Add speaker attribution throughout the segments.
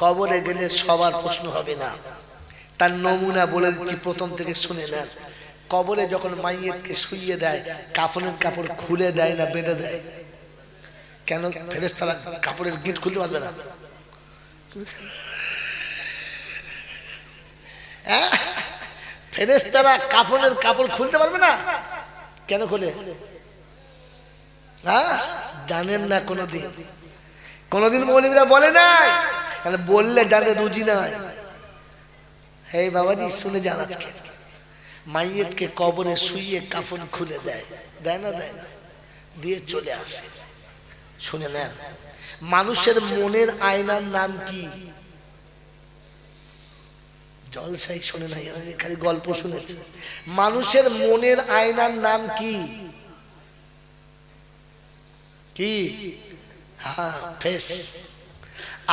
Speaker 1: কবরে গেলে সবার প্রশ্ন হবে না, তার নমুনা বলে দিচ্ছি, প্রথম থেকে শুনে নেন। কবরে যখন মাইয়েতকে শুইয়ে দেয়, কাফনের কাপড় খুলে দেয় না বেঁধে দেয়? কেন? ফেরেশতারা কাপড়ের গিঁট খুলতে পারবে না? ফেরেশতারা কাফনের কাপড় খুলতে পারবে না? কেন খোলে? জানেন না কোনদিন? কোনদিন মৌলবীরা বলে নাই? তাহলে বললে জানে রুজি নাই। হে বাবাজি শুনে যান, আজকে মাইয়েতকে কবরে শুইয়ে কাফন খুলে দেয়, দেয় না? দেয় না, দিয়ে চলে আসে। শুনে নেন, মানুষের মনের আয়নার নাম কি? জলসাই শুনে নাই, খালি গল্প শুনেছে। মানুষের মনের আয়নার নাম কি? কি? হ্যাঁ, ফেস।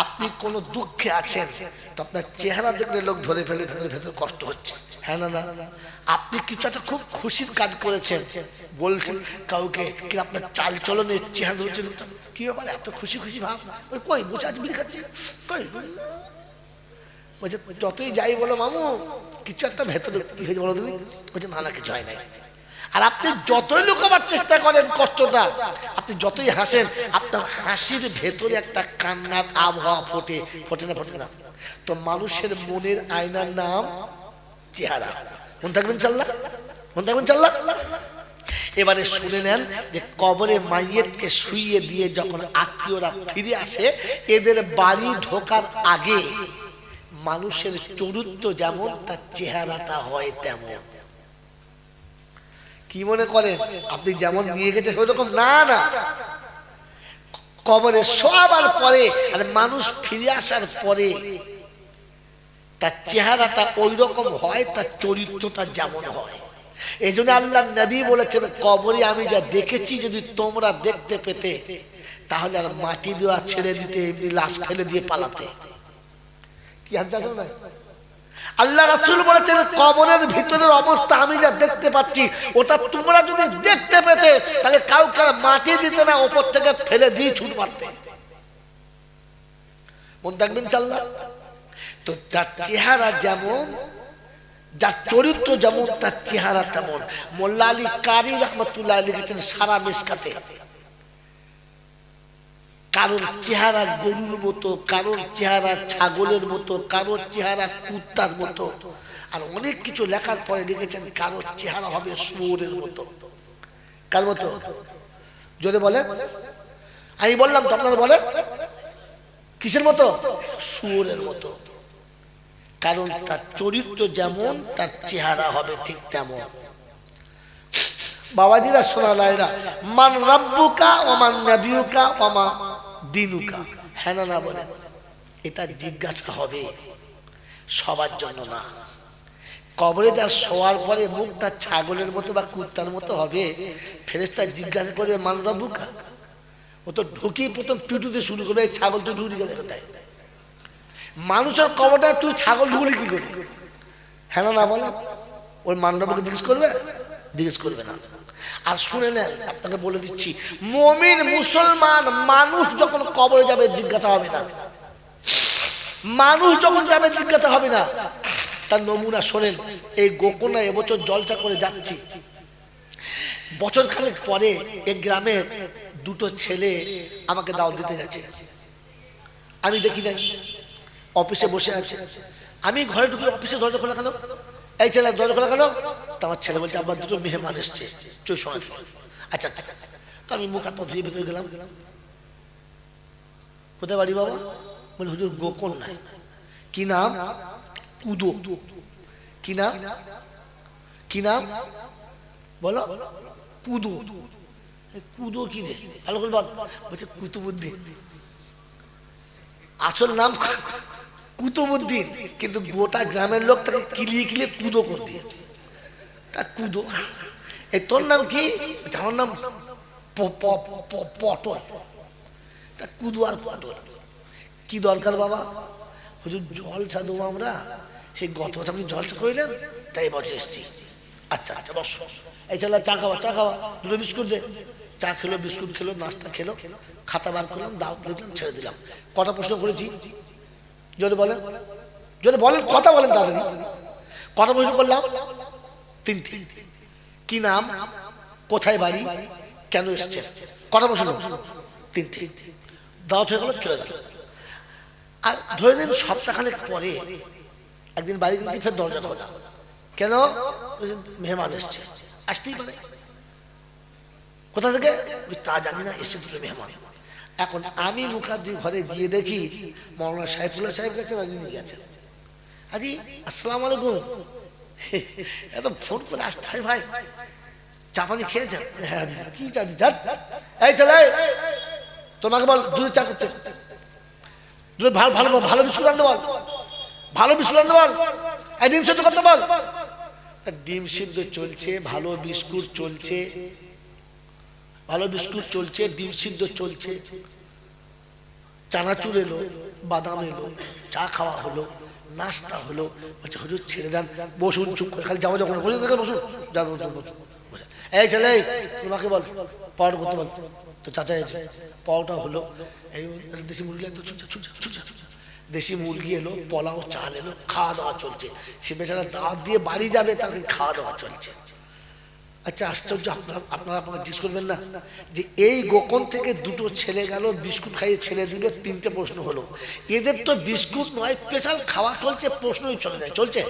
Speaker 1: আপনি কোন দুঃখে আছেন তো আপনার চেহারা দেখলে লোক ধরে ফেলে, ভেতরে ভেতরে কষ্ট হচ্ছে, হ্যাঁ না? না, আপনি কিছু একটা খুব খুশির কাজ করেছেন, বলছেন কাউকে, কি আপনার চাল চলনের চেহারা ধরছে, কি ব্যাপার এত খুশি খুশি ভাব? ওই কই বসে আজ বিড়ি খাচ্ছি, কই? বলছে যতই যাই বলো মামু, কিছু একটা ভেতরে কি হয়েছে বলো তুমি? বলছে না না, কিছু হয় নাই। আর আপনি যতই লুকাবার চেষ্টা করেন কষ্টটা, আপনি যতই হাসেন, আপনার হাসির ভেতরে একটা কান্নার আবহাওয়া ফোটে, ফোটে না? ফোটে না? তো মানুষের মনের আয়নার নাম চেহারা। মনে থাকবেন চাল্লা, মনে থাকবেন চাল্লা। এবারে শুনে নেন যে কবরে মাইয়েতকে শুইয়ে দিয়ে যখন আত্মীয়রা ফিরে আসে, এদের বাড়ি ঢোকার আগে মানুষের চরিত্র যেমন তার চেহারাটা হয় তেমন। কি মনে করেন আপনি যেমন নিয়ে গেছে ওইরকম? না না, কবরে সবার পরে আর মানুষ ফিরে আসার পরে তার চেহারাটা ওই রকম হয়, তার চরিত্রটা যেমন হয়। এই জন্য আল্লাহ নবী বলেছেন, কবরে আমি যা দেখেছি যদি তোমরা দেখতে পেতে তাহলে আর মাটি দেওয়া ছেড়ে দিতে, এমনি লাশ ফেলে দিয়ে পালাতে। কি হাদিস আছে না? আল্লাহ রাসূল বলেছেন, কবরের ভিতরের অবস্থা আমি যা দেখতে পাচ্ছি, ওটা তোমরা যদি দেখতে পেতে তাহলে কাউকে মাটি দিতে না, উপর থেকে ফেলে দিয়ে ছুট মারতে। মনে থাকবেন চাল্লা। তো যার চেহারা যেমন, যার চরিত্র যেমন, তার চেহারা তেমন। মোল্লা আলী কারি রহমতুল্লাহ লিখেছেন সারা মিশকাতে, কারোর চেহারা গরুর মতো, কারোর চেহারা ছাগলের মতো, কারোর চেহারা কুত্তার মতো, আর অনেক কিছু লেখার পরে লিখেছেন কারোর চেহারা হবে শুয়োরের মতো। কার মতো? জোরে বলে। আমি বললাম তো, আপনারা বলে কিসের মতো? শুয়োরের মতো। কারণ তার চরিত্র যেমন তার চেহারা হবে ঠিক তেমন। বাবাজিরা সোনালাইরা, মান রাব্বুকা ওয়া মান নাবিয়ুকা ওয়া মা দিনুকা, হ্যাঁ না বলেন? এটা জিজ্ঞাসা হবে সবার জন্য না। কবরে যার শোয়ার পরে মুখটা ছাগলের মতো বা কুত্তার মতো হবে, ফেরেশতা জিজ্ঞাসা করবে মান রাব্বুকা। ও তো ঢুকিয়ে প্রথম পিটুতে শুরু করবে, ছাগল তো ঢুকে গেলে কোথায়? মানুষের কবরটা তুই ছাগল ঢুকলি কি করে? হ্যাঁ না বলে? ওই মান রাব্বুকে জিজ্ঞেস করবে? জিজ্ঞেস করবে না। আর শুনে নেন, আপনাকে বলে দিচ্ছি, মুমিন মুসলমান মানুষ যখন কবরে যাবে জিজ্ঞাসা হবে না। মানুষ যখন যাবে জিজ্ঞাসা হবে না। তার নমুনা শোনেন। এই গোকর্ণা এবছর জলসা করে যাচ্ছি, বছর খানেক পরে এই গ্রামের দুটো ছেলে আমাকে দাওয়াত দিতে গেছে। আমি দেখি নাই, অফিসে বসে আছে। আমি ঘরে ঢুকে অফিসে দরজা খোলা কেন? এই ছেলে দরজা খোলা কেন? তো আমার ছেলে বলছে আব্বা দুটো মেহমান এসছে, চল শোনা। আচ্ছা আচ্ছা। তো আমি মুখ হাত ধুয়ে ভেতরে গেলাম। কোথায় বাড়ি বাবা? বলে হুজুর গোকর্ণায়। কি নাম? কুদো। কি নাম? কি নাম বলো? কুদো। কুদো কি রে? ভালো করে বল। বলছে কুতুবুদ্দিন। আসল নাম কুতুবুদ্দিন, কিন্তু গোটা গ্রামের লোক তাকে কিলিয়ে কিলিয়ে কুদো করে দিয়েছে। তা কুদো, এই তোর নাম কি? আমার নাম পটল। তা কুদো আর পটল কি দরকার বাবা? হুজুর জলসা দেবো আমরা, সেই গত বছর আপনি জলসা করলেন, তাই বছর এসছি। আচ্ছা আচ্ছা বস। এই ছেলে চা খাওয়া, চা খাওয়া, দুটো বিস্কুট দে। চা খেলো, বিস্কুট খেলো, নাস্তা খেলো, খাতা বার করলাম, দাওয়াত লিখলাম, ছেড়ে দিলাম। কটা প্রশ্ন করেছি? জোরে বলেন, জোরে বলেন, কথা বলেন তাড়াতাড়ি। কটা প্রশ্ন করলাম? তিনটি। কি নাম, কোথায় বাড়ি, কেন এসছেন? কটা প্রশ্ন? তিনটি। দাওয়াত হয়ে গেল, চলে গেল। আর ধরে নিন সপ্তাহখানেক পরে একদিন বাড়ি গেছি, ফের দরজা খোলা। কেন? মেহমান এসছে, আসতেই পারে। কোথা থেকে তা জানি না, এসে দুটো মেহমান। এখন আমি মুখার্জি ঘরে গিয়ে দেখি মৌলানা সাইফুল্লাহ সাহেব গেছেন, নিয়ে গেছেন। হাজি আসসালাম আলাইকুম। এত ফোন করে আসতে হয় ভাই, চা পানি খেয়েছেন? হ্যাঁ। কি চা দিচ্ছেন? এই চলে তোমাকে বল দুধ চা করতে, ভালো ভালো ভালো বিস্কুট আনতে বল, ভালো বিস্কুট আনতে বল, ডিম সেদ্ধ করতে বল। ডিম সিদ্ধ চলছে, ভালো বিস্কুট চলছে, ভালো বিস্কুট চলছে, ডিম সিদ্ধ চলছে, চানাচুর এলো, বাদাম এলো, চা খাওয়া হলো, নাস্তা হলো। বলছে হুজুর ছেড়ে দেন, বসুন, চুপ করে খালি যাওয়া যখন বসুন, বসুন, বসুন। এই ছেলে তোমাকে বল পাউডার করতে বল। তো চাচা এসে পাউটা হলো, এই দেশি মুরগি একটু দেশি মুরগি এলো, পোলাও, চাল এলো, খাওয়া দাওয়া চলছে। সে বেচারা দাওয়াত দিয়ে বাড়ি যাবে, তাকে খাওয়া দাওয়া চলছে। আচ্ছা আশ্চর্য, আপনারা জিজ্ঞেস করবেন না যে এই গোকন থেকে দুটো ছেলে গেল, বিস্কুট খাইয়ে ছেড়ে দিল, তিনটে প্রশ্ন হলো। এদের তো বিস্কুট নয়, স্পেশাল খাওয়া চলছে, প্রশ্নই চলে যায়, চলছে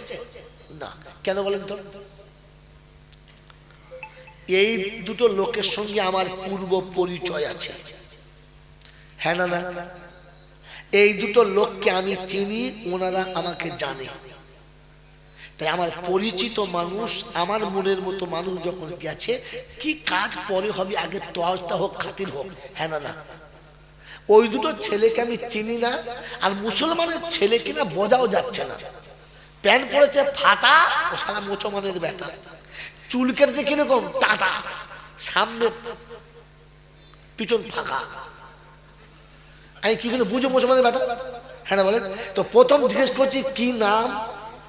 Speaker 1: না কেন বলেন তো? এই দুটো লোকের সঙ্গে আমার পূর্ব পরিচয় আছে, হ্যাঁ না? না, এই দুটো লোককে আমি চিনি, ওনারা আমাকে জানে। তাই আমার পরিচিত মানুষ, আমার মনের মতো মানুষ যখন গেছে, কি কাজ পরে হবে, আগে তোয়াজটা হোক, খাতির হোক, হ্যাঁ না? না, ওই দুটো ছেলেকে আমি চিনি না। আর মুসলমানের ছেলে কিনা বোঝাও যাচ্ছে না। প্যান্ট পরেছে ফাটা, ও সারা মুসলমানের বেটা। চুল কেটেছে কিরকম, টাটা, সামনে পিছন ফাঁকা। আমি কি করে বুঝো মুসলমানের বেটা, হ্যাঁ না বলেন? তো প্রথম জিজ্ঞেস করছি কি নাম,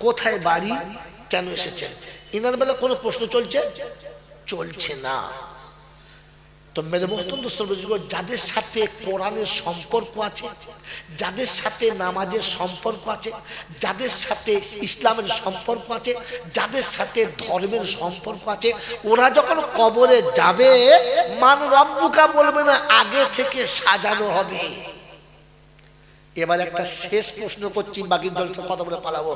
Speaker 1: কোথায় বাড়ি, কেন এসেছেন। ইনার বেলা কোনো প্রশ্ন চলছে? চলছে না। তো মেরে মোহতম যাদের সাথে কোরআনের সম্পর্ক আছে, যাদের সাথে নামাজের সম্পর্ক আছে, যাদের সাথে ইসলামের সম্পর্ক আছে, যাদের সাথে ধর্মের সম্পর্ক আছে, ওরা যখন কবরে যাবে মান রব্বুকা বলবে না, আগে থেকে সাজানো হবে। এবার একটা শেষ প্রশ্ন করছি, বাকি জলসা কথা বলে পালাবো।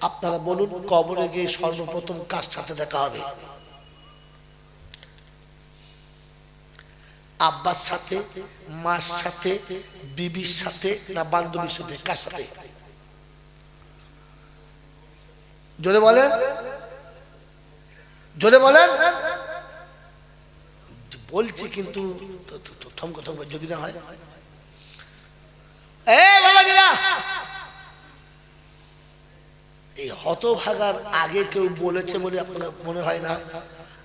Speaker 1: আপনারা বলুন, কবরে গিয়ে সর্বপ্রথম কার সাথে দেখা হবে? আব্বার সাথে, মার সাথে, বিবির সাথে, না বান্ধবীর সাথে? কার সাথে? জোরে বলেন, জোরে বলেন। বলছে কিন্তু থমক থমক যদি না হয়। এই হতভাগার আগে কেউ বলেছে বলে আপনার মনে হয় না,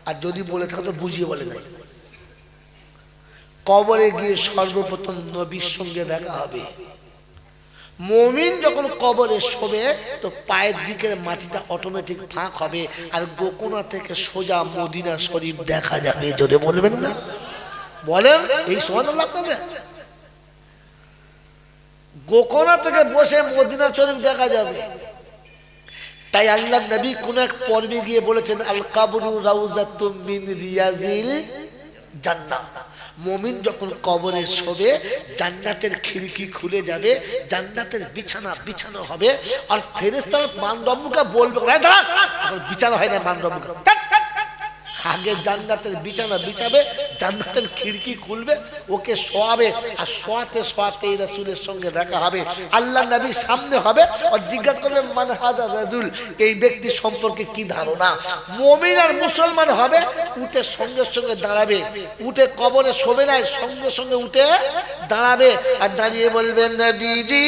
Speaker 1: আর যদি বলে থাকে তো বুঝিয়ে বলে নাই। কবরে গিয়ে সর্বপ্রথম নবীর সঙ্গে দেখা হবে। মুমিন যখন কবরে শোবে তো পায়ের দিকের মাটিটা অটোমেটিক ফাঁক হবে, আর গোকনা থেকে সোজা মদিনা শরীফ দেখা যাবে। যদি বলবেন না, বলেন এই সুবহানাল্লাহ আপনাদের। গোকনা থেকে বসে মদিনা শরীফ দেখা যাবে। তাই আল্লাহ নবী কোন এক পর্বে গিয়ে বলেছেন, আল কাবরু রাউজাতুম মিন রিয়াজিল জান্নাহ। মুমিন যখন কবরে শোবে, জান্নাতের খিড়কি খুলে যাবে, জান্নাতের বিছানা বিছানো হবে। আর ফেরেশতারা মান রব্বুকা বলবে, এখন বিছানা হয় না, মান রব্বুকা আগে জান্নাতের বিছানা বিছাবে, জান্নাতের খিড়কি খুলবে, ওকে শোয়াবে। আর শোয়াতে শোয়াতে এই রাসূলের সঙ্গে দেখা হবে, আল্লাহ নবীর সামনে হবে। আর জিজ্ঞাসা করবে, মান হাদা রাজুল, এই ব্যক্তি সম্পর্কে কি ধারণা। মুমিন আর মুসলমান হবে, উঠে সঙ্গে সঙ্গে দাঁড়াবে। উঠে কবরে শোবে না, সঙ্গে সঙ্গে উঠে দাঁড়াবে। আর দাঁড়িয়ে বলবেন, নবীজি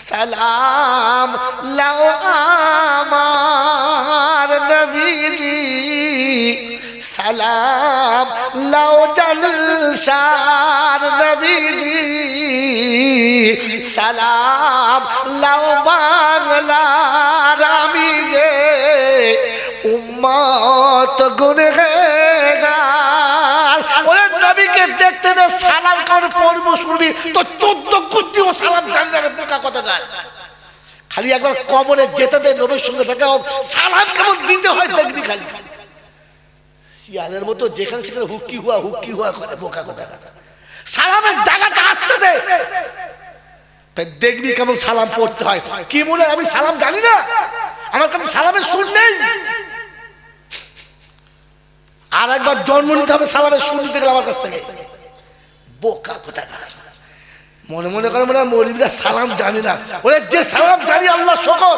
Speaker 1: সালাম লাও আমার নবীজি, সালাম লাও জলসার নবীজি, সালাম লাও বাংলার আমি যে উম্মত গুনহগার। ওরে নবীকে দেখতে দে, সালাম কারণ পড়বো শুনবি তো 14 কুত্তিও সালাম জানবে না, বোকা কথা যায়। খালি একবার কবরে যেতে দে, নবীর সঙ্গে দেখা হোক, সালাম কেমন দিতে হয় দেখবি। খালি শিয়ালের মতো যেখানে সেখানে হুক্কি হুয়া করে, বোকা কথা। সালামের জায়গাটা আসতে দে, দেখবি কেমন সালাম পড়তে হয়। কি মনে হয় আমি সালাম জানি না? আমার কাছে সালামের সুর নেই। আর একবার জন্ম নিতে হবে সালামের সুর নিতে গেলে আমার কাছ থেকে, বোকা কোথাকার। মনে মনে করে মনে হয় মৌলবীরা সালাম জানি না। ওরে যে সালাম জানি আল্লাহ শকর,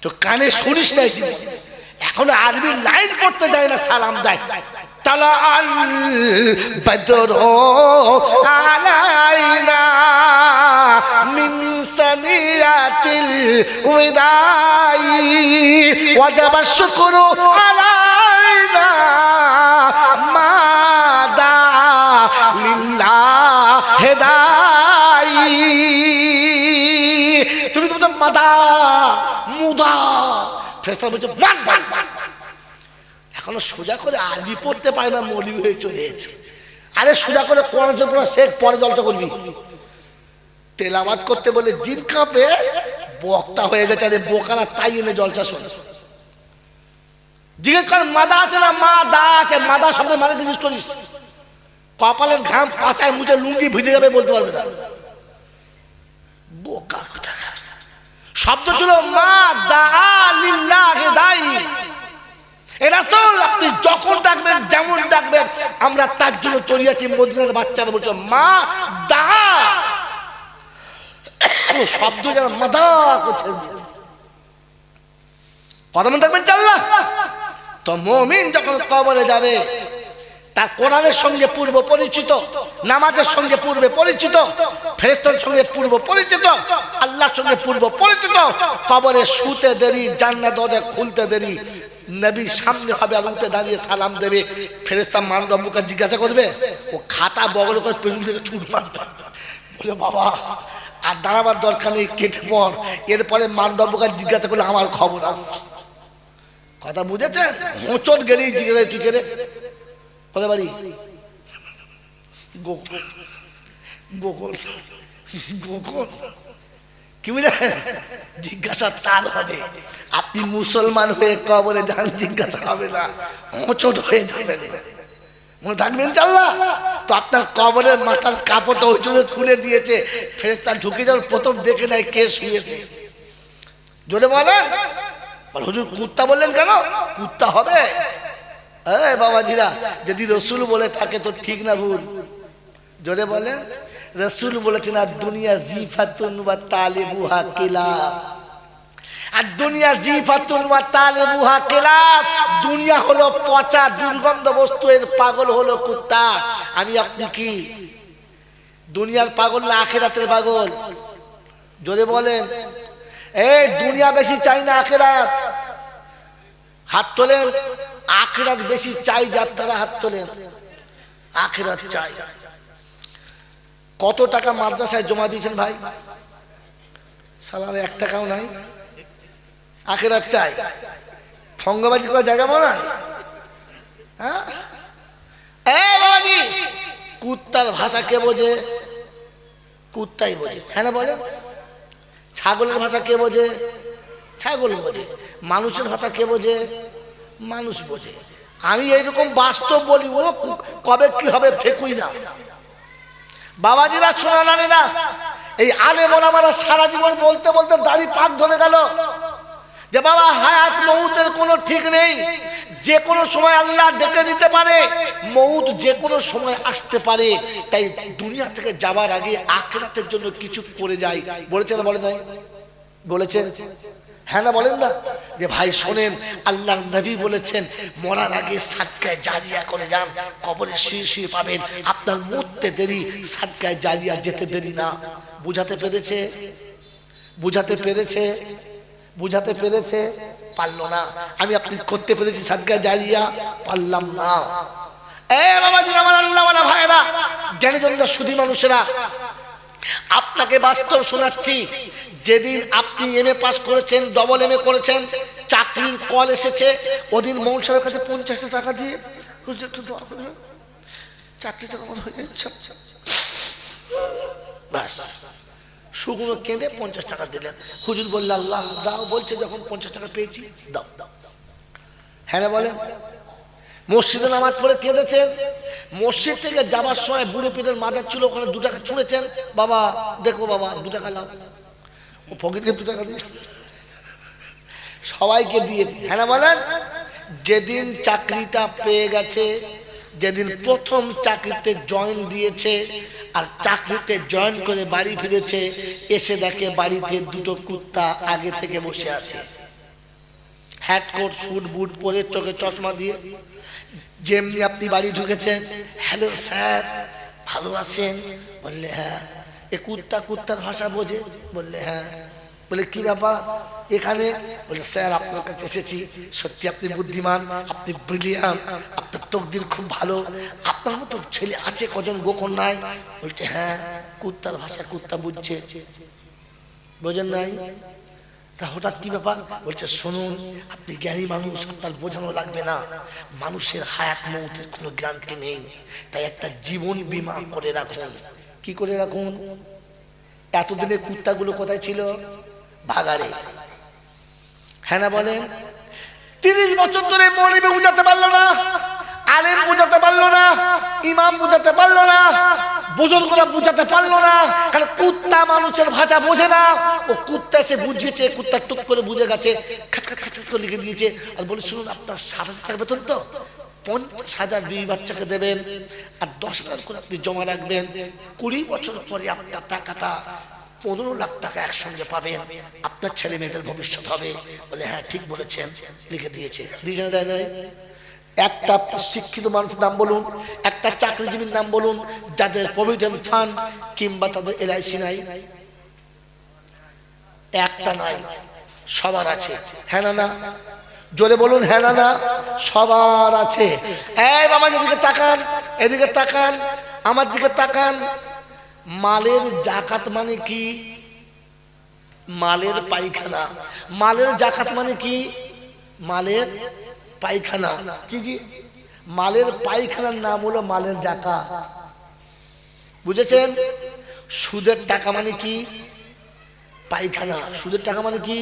Speaker 1: তো কানে শুনিস না জীবনে। এখন আরবি লাইন পড়তে যায় না, সালাম দেয়। তালা আল বদর আলাইনা মিন সানিয়াতিল ওয়াদাই ওয়াজাবা শুকরু আলাইনা মাদা লিল্লাহ হেদাই। তুমি তো মাদা মুদা, ফেরেশতা বলছে মান মান। এখনো সোজা করে আরবি পড়তে পারে না, মৌলবী হয়ে চলে এসেছে। আরে সোজা করে কোরআন পড়া শেখ, পরে জলসা করবি। তেলাওয়াত করতে বলে জিভ কাঁপে, বক্তা হয়ে গেছে। আরে বোকারা, তাই এনে জলসা শোনে। জিজ্ঞেস কর মাদা আছে না? মাদা আছে। মাদা শব্দ মানে কিছু করিস, কপালের ঘাম পাচায় মুছে লুঙ্গি ভিজে যাবে, বলতে পারবে না, বোকা কথা। শব্দ ছিল মা দা লিল্লাহ হেদাই। এ রাসূল, আপনি যখন ডাকবেন, যেমন ডাকবেন, আমরা তার জন্য তৈরি আছি। মদিনার বাচ্চারা বলছে মা দা, শব্দ যেন মাদা করছে। কথা মনে থাকবেন চাল্লাহ। তো মুমিন যখন কবরে যাবে, তার কোরআনের সঙ্গে পূর্ব পরিচিত, নামাজের সঙ্গে পূর্বে পরিচিত, ফেরেশতার সঙ্গে পূর্ব পরিচিত, আল্লাহর সঙ্গে পূর্ব পরিচিত। কবরে শুতে দেরি, জান্নাত দরজা খুলতে দেরি, নবীর সামনে হবে আর উঠে দাঁড়িয়ে সালাম দেবে। ফেরেশতা মান রব্বুকা জিজ্ঞাসা করবে, ও খাতা বগল করে পেছন থেকে ছুট মারবে, বলে বাবা আর দাঁড়াবার দরকার নেই, কেটে পড়। এরপরে মান রব্বুকা জিজ্ঞাসা করলে আমার খবর আস। কথা বুঝেছেন? হোঁচট গেলেই জিজ্ঞাসা, তুই কে রে, কোথায় বাড়ি? গোকুল। গোকুল গোকুল কি বুঝলেন? জিজ্ঞাসা তার হবে। আপনি মুসলমান হয়ে কবরে যান, জিজ্ঞাসা হবে না, হোঁচট হয়ে যাবেন। মনে থাকবেন চাল্লা। তো আপনার কবরের মাথার কাপড়টা ওই জন্য খুলে দিয়েছে, ফেরেশতা ঢুকে যাওয়ার প্রথম দেখে নাই কে শুয়েছে। জোরে বলেন। হুজুর কুত্তা বললেন কেন? কুত্তা হবে? এই বাবাজিরা, যদি রসুল বলে থাকে তো ঠিক না ভুল? জোরে বলেন। রসুল বলেছেন আর দুনিয়া জিফাতুন ওয়া তালিবুহা কিলাব। আর দুনিয়া জিফাতুন ওয়া তালিবুহা কিলাব। দুনিয়া হলো পচা দুর্গন্ধ বস্তু, এর পাগল হলো কুত্তা। আমি আপনি কি দুনিয়ার পাগল না আখিরাতের পাগল? জোরে বলেন। এই দুনিয়া বেশি চাই না আখিরাত? হাত তোলেন। আখিরাত বেশি চাই যার, তারা হাত তোলেন। আখিরাত চাই। কত টাকা মাদ্রাসায় জমা দিয়েছেন ভাই? সালার 1 টাকাও নাই। আখিরাত চাই। ফঙ্গবাজি করার জায়গা মনে হয়? হ্যাঁ, এই বাবাজি, কুত্তার ভাষা কে বোঝে? কুত্তাই বোঝে। হ্যাঁ না বলেন। ছাগলের ভাষা কে বোঝে? ছাগল বোঝে। মানুষের ভাষা কে বোঝে? মানুষ বোঝে। আমি এইরকম বাস্তব বলি, ও কবে কি হবে ফেকুই না। বাবাজিরা, শোনা নানিরা, এই আলেম ওলামারা সারা জীবন বলতে বলতে দাড়ি পাক ধরে গেল যে বাবা হায়াত মউতের কোনো ঠিক নেই, যে কোনো সময় আল্লাহ ডেকে নিতে পারে, মউত যে কোনো সময় আসতে পারে। তাই দুনিয়া থেকে যাবার আগে আখিরাতের জন্য কিছু করে যাই। বলেছে না বলে নাই? বলেছে। হ্যাঁ না বলেন না? যে ভাই শোনেন, আল্লাহর নবী বলেছেন মরার আগে সাদকায়ে জারিয়া করে যান, কবরে শুয়ে শুয়ে পাবেন। আপনার মরতে দেরি, সাদকায়ে জারিয়া যেতে দেরি না। বুঝাতে পেরেছে? বুঝাতে পেরেছে? বুঝাতে পেরেছে? পারলো না। আমি আপনি করতে পেরেছি সাদকায়ে জারিয়া? পারলাম না। এ বাবাজি, আমার আল্লাহওয়ালা ভাইরা, জ্ঞানী জন্য সুধী মানুষেরা, আপনাকে বাস্তব শোনাচ্ছি। যেদিন আপনি এমএ পাস করেছেন, ডবল এমএ করেছেন, চাকরির কল এসেছে, ওদিন মৌল সাহেবের কাছে 50 টাকা দিয়ে হুজুর একটু দোয়া করবেন, চাকরি আমার হয়ে যাচ্ছে, ব্যাস শুকনো কেঁদে 50 টাকা দিলেন। হুজুর বললে আল্লাহ দাও, বলছে যখন 50 টাকা পেয়েছি দাও দাও। হ্যাঁ বলেন, মসজিদে নামাজ পড়ে কেঁদেছেন, মসজিদ থেকে যাবার সময় বুড়ো পীরের মাজার ছিল, ওখানে 2 টাকা ছুঁড়েছেন, বাবা দেখো বাবা 2 টাকা লাও, ও ফকিরকে 2 টাকা দিয়ে সবাইকে দিয়েছে। হ্যাঁ বলেন, যেদিন চাকরিটা পেয়ে গেছে, যেদিন প্রথম চাকরিতে জয়েন দিয়েছে আর চাকরিতে জয়েন করে বাড়ি ফিরেছে, এসে দেখে বাড়িতে 2টো কুত্তা আগে থেকে বসে আছে, হ্যাট কোট শুট বুট পরে, চোখে চশমা দিয়ে। যেমনি আপনি বাড়ি ঢুকেছেন, হ্যালো স্যার ভালো আছেন? বললে হ্যাঁ। এ কুত্তার ভাষা বোঝে? বললে হ্যাঁ। বলে কি ব্যাপার এখানে? বলে স্যার আপনার কাছে এসেছি, সত্যি আপনি বুদ্ধিমান, আপনি ব্রিলিয়ান্ট, আপনার তকদির খুব ভালো, আপনার মতো ছেলে আছে কজন গোখন নাই? বলছে হ্যাঁ। কুত্তার ভাষা কুত্তা বুঝছে, বোঝেন নাই? তা হঠাৎ কি ব্যাপার? বলছে শুনুন, আপনি জ্ঞানী মানুষ, আপনার বোঝানো লাগবে না, মানুষের হায়াত মৌতের কোনো গ্যারান্টি নেই, তাই একটা জীবন বীমা করে রাখুন। কি করে রাখুন? এতদিনে কুত্তাগুলো কোথায় ছিল? ভাগাড়ে। হ্যাঁ না বলেন, 30 বছর ধরে মৌলবি বুঝাতে পারলো না, আলেম বুঝাতে পারলো না, ইমাম বুঝাতে পারলো না, বুজুর্গরা বুঝাতে পারলো না, কারণ কুত্তা মানুষের ভাষা বোঝে না। ও কুত্তা এসে বুঝিয়েছে, কুত্তা টুক করে বুঝে গেছে, খাচ খাচ খাচ করে লিখে দিয়েছে। আর বলে শুনুন, আপনার 7,000 টাকা বেতন তো, 50,000 বিবি বাচ্চাকে দেবেন আর 10,000 করে আপনি জমা রাখবেন, 20 বছর পরে আপনার টাকাটা 15 লাখ টাকা একসঙ্গে পাবেন, আপনার ছেলে মেয়েদের ভবিষ্যৎ হবে। বলে হ্যাঁ ঠিক বলেছেন, লিখে দিয়েছে। দুইজনে দেয় নাই? একটা শিক্ষিত মানুষের নাম বলুন, একটা চাকরিজীবীর নাম বলুন যাদের প্রভিডেন্ট ফান্ড কিংবা তাদের LIC নাই? একটা নাই, সবার আছে। হ্যাঁ না না? জোরে বলুন হ্যাঁ না না? সবার আছে। এই বাবা এদিকে তাকান, এদিকে তাকান, আমার দিকে তাকান। মালের জাকাত মানে কি? মালের পায়খানা। মালের জাকাত মানে কি? মালের পায়খানা। কি জি? মালের পায়খানার নাম হলো মালের জাকাত। বুঝেছেন? সুদের টাকা মানে কি? পায়খানা। সুদের টাকা মানে কি?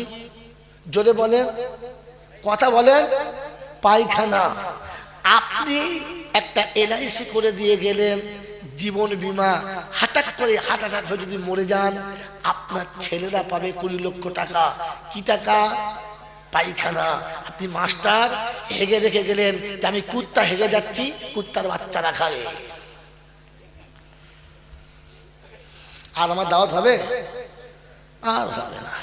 Speaker 1: জোরে বলেন, কথা বলেন। পায়খানা। আপনি একটা LIC করে দিয়ে গেলেন, জীবন বীমা, হঠাৎ করে হার্ট অ্যাটাক হয়ে যদি মরে যান, আপনার ছেলেরা পাবে 20 লক্ষ টাকা। কি টাকা? পায়খানা। আপনি মাস্টার হেগে রেখে গেলেন যে আমি কুত্তা হেগে যাচ্ছি, কুত্তার বাচ্চারা খাবে, আর আমার দাওয়াত হবে? আর হবে না।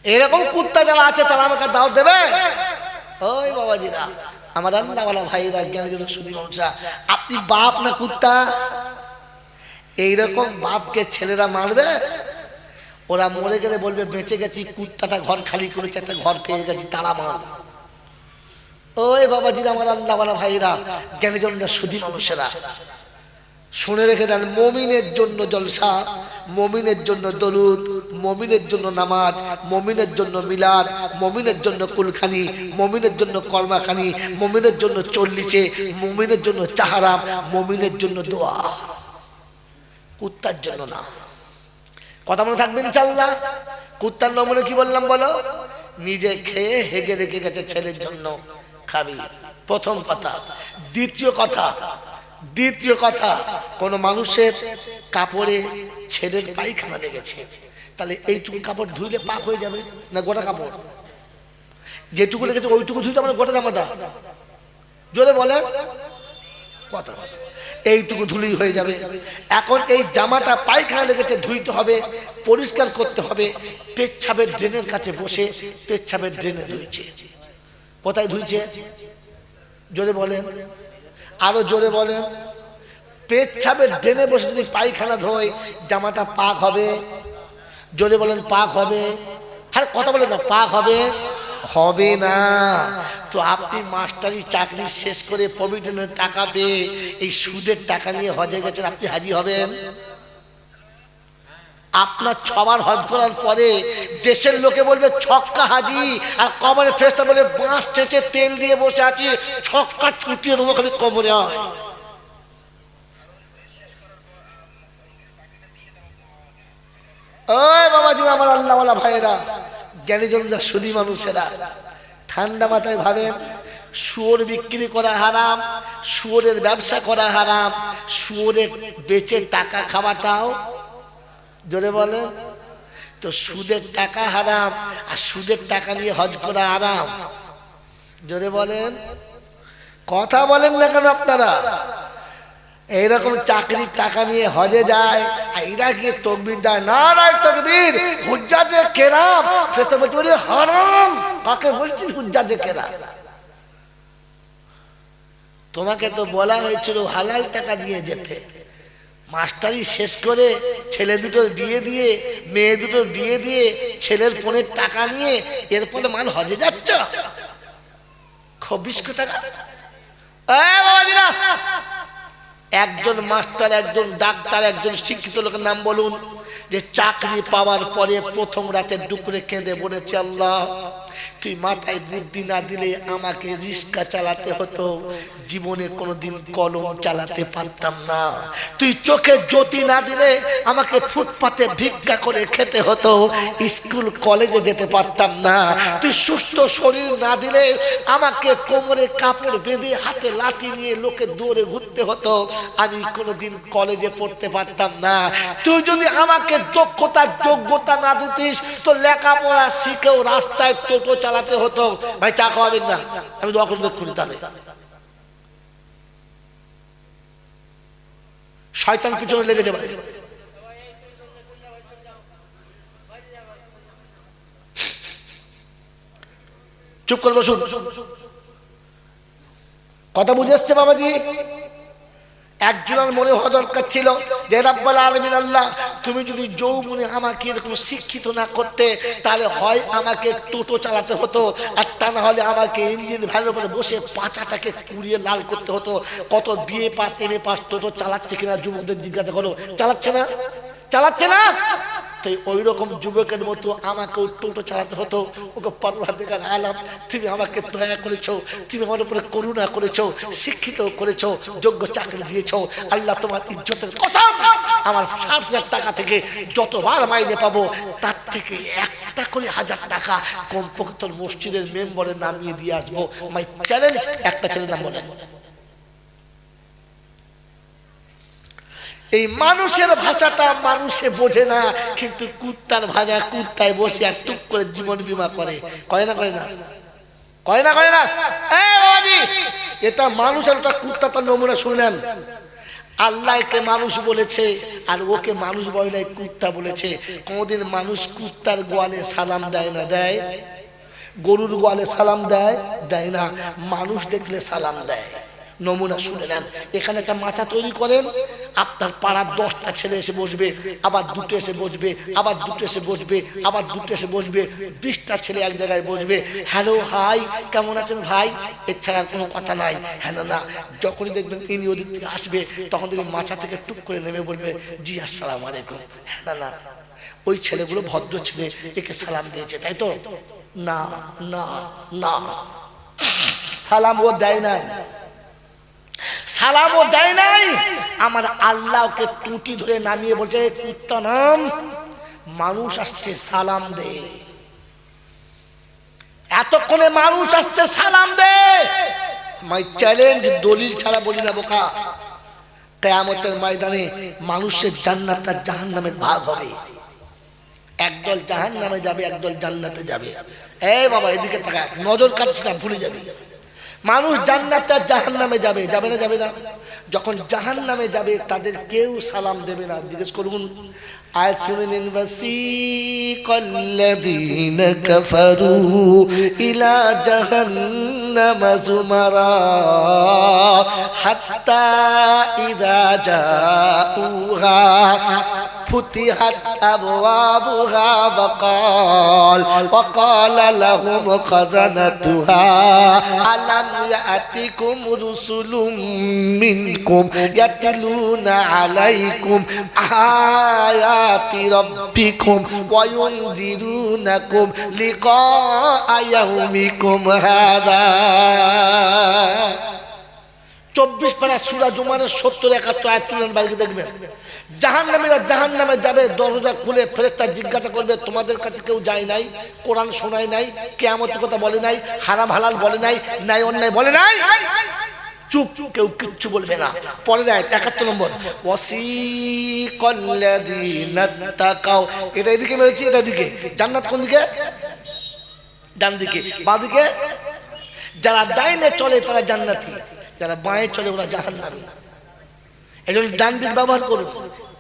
Speaker 1: এরকম কুত্তা যারা আছে তারা আমাকে দাওয়াত দেবে? ওই বাবাজিরা, আমার আল্লাহওয়ালা ভাইরা, জ্ঞানীজন, সুধী মানুষরা, আপনি বাপ না কুত্তা? এইরকম বাপকে ছেলেরা মারবে? ওরা মরে গেলে বলবে বেঁচে গেছি, কুত্তাটা ঘর খালি করেছে, একটা ঘর পেয়ে গেছি, তারা মার। ওই বাবাজিরা, আমার আল্লাহওয়ালা ভাইরা, জ্ঞানীজনরা, সুধী মানুষেরা, শুনে রেখে দেন, মুমিনের জন্য জলসা, মুমিনের জন্য দরুদ, মুমিনের জন্য নামাজ, মুমিনের জন্য মিলাদ, মুমিনের জন্য কুলখানি, মুমিনের জন্য কর্মাখানি, মুমিনের জন্য 40, মুমিনের জন্য চাহারাম, মুমিনের জন্য দোয়া, কুত্তার জন্য না। কথা মনে থাকবে ইনশাআল্লাহ? কুত্তার নমুনা কি বললাম বলো? নিজে খেয়ে হেগে রেখে গেছে, ছেলের জন্য খাবি, প্রথম কথা। দ্বিতীয় কথা, কোন মানুষের কাপড়ে ছেলের পায়খানা লেগেছে, তাহলে এইটুকু কাপড় ধুইলে পাক হয়ে যাবে না গোটা কাপড়? যেটুকু লেগেছে ওইটুকু ধুইতে আমার গোটা জামাটা? জোরে বলে কথা, এইটুকু ধুলেই হয়ে যাবে। এখন এই জামাটা পায়খানা লেগেছে, ধুইতে হবে, পরিষ্কার করতে হবে। পেচ্ছাবের ড্রেনের কাছে বসে পেচ্ছাবের ড্রেনে ধুইছে। কোথায় ধুইছে? জোরে বলেন, আরো জোরে বলেন। পেচ্ছাবের ড্রেনে বসে যদি পায়খানা ধোয়, জামাটা পাক হবে? জোরে বলেন, পাক হবে? হ্যাঁ কথা বলে না, পাক হবে? হবে না। তো আপনি মাস্টারি চাকরি শেষ করে প্রভিডেন্টের টাকা পেয়ে এই সুদের টাকা নিয়ে হজে গেছেন, আপনি হাজি হবেন? আপনার 6 বার হজ করার পরে দেশের লোকে বলবে ছক্কা হাজি, আর কবরে ফেরেশতা বলে বাঁশ চেঁচে তেল দিয়ে বসে আছি, ছক্কা ছুটিয়ে দেবো খালি কবরে হয়। ওই বাবাজি আমার আল্লাহওয়ালা ভাইয়েরা, জ্ঞানীজনরা, সুধী মানুষেরা, ঠান্ডা মাথায় ভাবেন, শুয়োর বিক্রি করা হারাম, শুয়োরের ব্যবসা করা হারাম, শুয়োরের বেচে টাকা খাওয়াটাও, জোরে বলেন তো, সুদের টাকা হারাম আর সুদের টাকা নিয়ে হজ করা হারাম, জোরে বলেন, কথা বলেন না কেন আপনারা? এইরকম চাকরির টাকা নিয়ে হজে যায় আর এরা গিয়ে তকবীর দেয়, নারায়ে তাকবীর, হুজ্জাজে কেরাম। ফেরেশতা বলতে পারে হারাম। কাকে বলছিস হুজ্জাজে কেরাম? তোমাকে তো বলা হয়েছিল হালাল টাকা দিয়ে যেতে। মাস্টারি শেষ করে ছেলে দুটোর বিয়ে দিয়ে, মেয়ে দুটোর বিয়ে দিয়ে, ছেলের পনের টাকা নিয়ে এরপরে মাল হজে যাচ্ছ, খবিস টাকা। একজন মাস্টার, একজন ডাক্তার, একজন শিক্ষিত লোকের নাম বলুন যে চাকরি পাওয়ার পরে প্রথম রাতের দুপুরে কেঁদে বলেছে, আল্লাহ তুই মাথায় বুদ্ধি না দিলে আমাকে রিক্সা চালাতে হতো, জীবনে কোনোদিন কলম চালাতে পারতাম না। তুই চোখে জ্যোতি না দিলে আমাকে ফুটপাতে ভিক্ষা করে খেতে হতো, স্কুল কলেজে যেতে পারতাম না। তুই সুস্থ শরীর না দিলে আমাকে কোমরে কাপড় বেঁধে হাতে লাঠি নিয়ে লোকে দৌড়ে ঘুরতে হতো, আমি কোনোদিন কলেজে পড়তে পারতাম না। তুই যদি আমাকে দক্ষতা যোগ্যতা না দিতিস তো লেখাপড়া শিখেও রাস্তায় টোটো চালাতে হতো। ভাই চা খাওয়াবেন না? আমি দোয়া করে দক্ষিণ তাহলে শয়তান পিছনে লেগে যাবে। চুপ করে বসুন। কথা বুঝে এসছে বাবাজি? একজনের মনে হওয়া দরকার ছিল যে রাব্বুল আলামিন আল্লাহ, তুমি যদি যৌবনে আমাকে এরকম শিক্ষিত না করতে তাহলে হয় আমাকে টোটো চালাতে হতো, আর তা না হলে আমাকে ইঞ্জিন ভ্যানের উপরে বসে পাঁচাটাকে কুড়িয়ে লাল করতে হতো। কত বিএ পাস, এমএ পাস টোটো চালাচ্ছে কিনা যুবকদের জিজ্ঞাসা করো, চালাচ্ছে না? চালাচ্ছে না? তো ওই রকম যুবকের মতো আমাকেও টোটো চালাতে হতো। ওকে পরওয়ারদিগার আলম, তুমি আমাকে দয়া করেছো, তুমি আমার উপরে করুণা করেছো, শিক্ষিত করেছো, যোগ্য চাকরি দিয়েছো। আল্লাহ তোমার ইজ্জতের কসম, আমার 60,000 টাকা থেকে যতবার মাইনে পাবো তার থেকে একটা করে 1000 টাকা কমপক্ষে তোর মসজিদের মেম্বারে নামিয়ে দিয়ে আসবো। My challenge. একটা ছেলের নাম বলেন। এই মানুষের ভাষাটা মানুষে বোঝে না, কিন্তু কুত্তার ভাষা কুত্তায় বসে আর টুক করে জীবন বীমা করে। কয় না? করে না? কয় না? করে না? এটা মানুষ আর ওটা কুত্তা, তার নমুনা শুনেন। আল্লাহকে মানুষ বলেছে আর ওকে মানুষ বলে নাই, কুত্তা বলেছে। কোনদিন মানুষ কুত্তার গোয়ালে সালাম দেয় না? দেয়? গরুর গোয়ালে সালাম দেয়? দেয় না। মানুষ দেখলে সালাম দেয়। নমুনা শুনে নেন। এখানে একটা মাচা তৈরি করেন, আপনার পাড়ার 10টা ছেলে এসে বসবে, আবার দুটো এসে বসবে, আবার দুটো এসে বসবে, আবার দুটো এসে বসবে, 20টা ছেলে এক জায়গায় বসবে। হ্যালো হাই, কেমন আছেন ভাই? এর ছাড়া কোনো কথা নাই। হ্যাঁ না, যখনই দেখবেন ইনি ওদিক থেকে আসবে তখন দেখবেন মাচা থেকে টুক করে নেমে বলবে, জি আসসালামু আলাইকুম। হ্যাঁ না, ওই ছেলেগুলো ভদ্র ছেলে, একে সালাম দিয়েছে, তাই তো? না না না, সালাম ও দেয় নাই, সালামও দেয় নাই। আমার আল্লাহ ওকে টুটি ধরে নামিয়ে বলছে, কুত্তা নাম, মানুষ আসছে সালাম দে। এতক্ষণে মানুষ আসছে সালাম দে। মাই চ্যালেঞ্জ, দলিল ছাড়া বলি না বোকা। কিয়ামতের ময়দানে মানুষের জান্নাত আর জাহান্নামের ভাগ হবে। একদল জাহান্নামে যাবে, একদল জান্নাতে যাবে। এই বাবা এদিকে তাকা, নজর কাটছিস না, ভুলে যাবি। মানুষ জান্নাতে আর জাহান্নামে যাবে, যাবে না? যাবে না? যখন জাহান্নামে যাবে তাদের কেউ সালাম দেবে না। জিজ্ঞেস করুন, আয়াত শুনে নিন। ওয়াসিকাল্লাযীনা কাফারু ইলা জাহান্নামা যুমারা হাত্তা ইযা জাউহা ফুতিহাত আবওয়াবুহা ওয়াকাল লাহুম খাযানাতুহা আলাম ইয়াতিকুম রুসুলুম মিনকুম ইয়াতলুনা আলাইকুম আয়াতি রাব্বিকুম ওয়া ইউনযিরুনাকুম লিকা ইয়াউমিকুম হাযা। 24 পারা সূরা জুমারের 70 71 আয়াত তুলেন বাইরে দেখবেন। জাহান্নামীরা জাহান্নামে যাবে, দরজা খুলে ফেরেশতা জিজ্ঞাসা করবে তোমাদের কাছে কেউ যায় নাই, কোরআন শোনায় নাই, কিয়ামতের কথা বলে নাই, হারাম হালাল বলে নাই, ন্যায় অন্যায় বলে নাই, চুপ, কেউ কিচ্ছু বলবে না। পরের আয়াত 71 নম্বর, ওয়াসিকাল্লাযীনা তাকাও, এটা এদিকে মেরেছি, এটা এদিকে, জান্নাত কোন দিকে? ডান দিকে। বাঁ দিকে যারা ডাইনে চলে তারা জান্নাতি, যারা বাঁয়ে চলে ওরা জাহান্নামী। এই জন্য ডান দিক ব্যবহার করুন,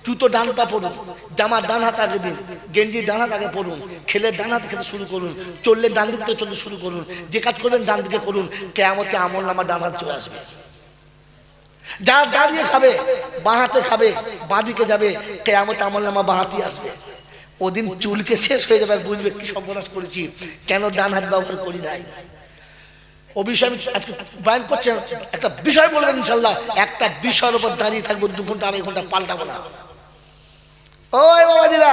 Speaker 1: জুতো ডান পা পড়ুন, জামা ডান হাত আগে দিন, গেঞ্জি ডান হাত আগে পড়ুন, খেলে ডান হাতে খেতে শুরু করুন, চললে ডান দিক থেকে চলতে শুরু করুন, যে কাজ করবেন ডান দিকে করুন, কিয়ামতে আমলনামা ডান হাত চলে আসবে। যারা দাঁড়িয়ে খাবে বাঁ হাতে খাবে, বাঁ দিকে যাবে, কিয়ামতে আমলনামা বাঁ হাতেই আসবে। ওদিন চুলকে শেষ হয়ে যাবে, বুঝবে কি সর্বনাশ করেছি, কেন ডান হাত ব্যবহার করি নাই। ও বিষয় আমি আজকে বয়ান করছি, একটা বিষয় বলবেন ইনশাল্লাহ, একটা বিষয়ের উপর দাঁড়িয়ে থাকবো 2 ঘন্টা 2.5 ঘন্টা, পাল্টাবো না। ওই বাবাজিরা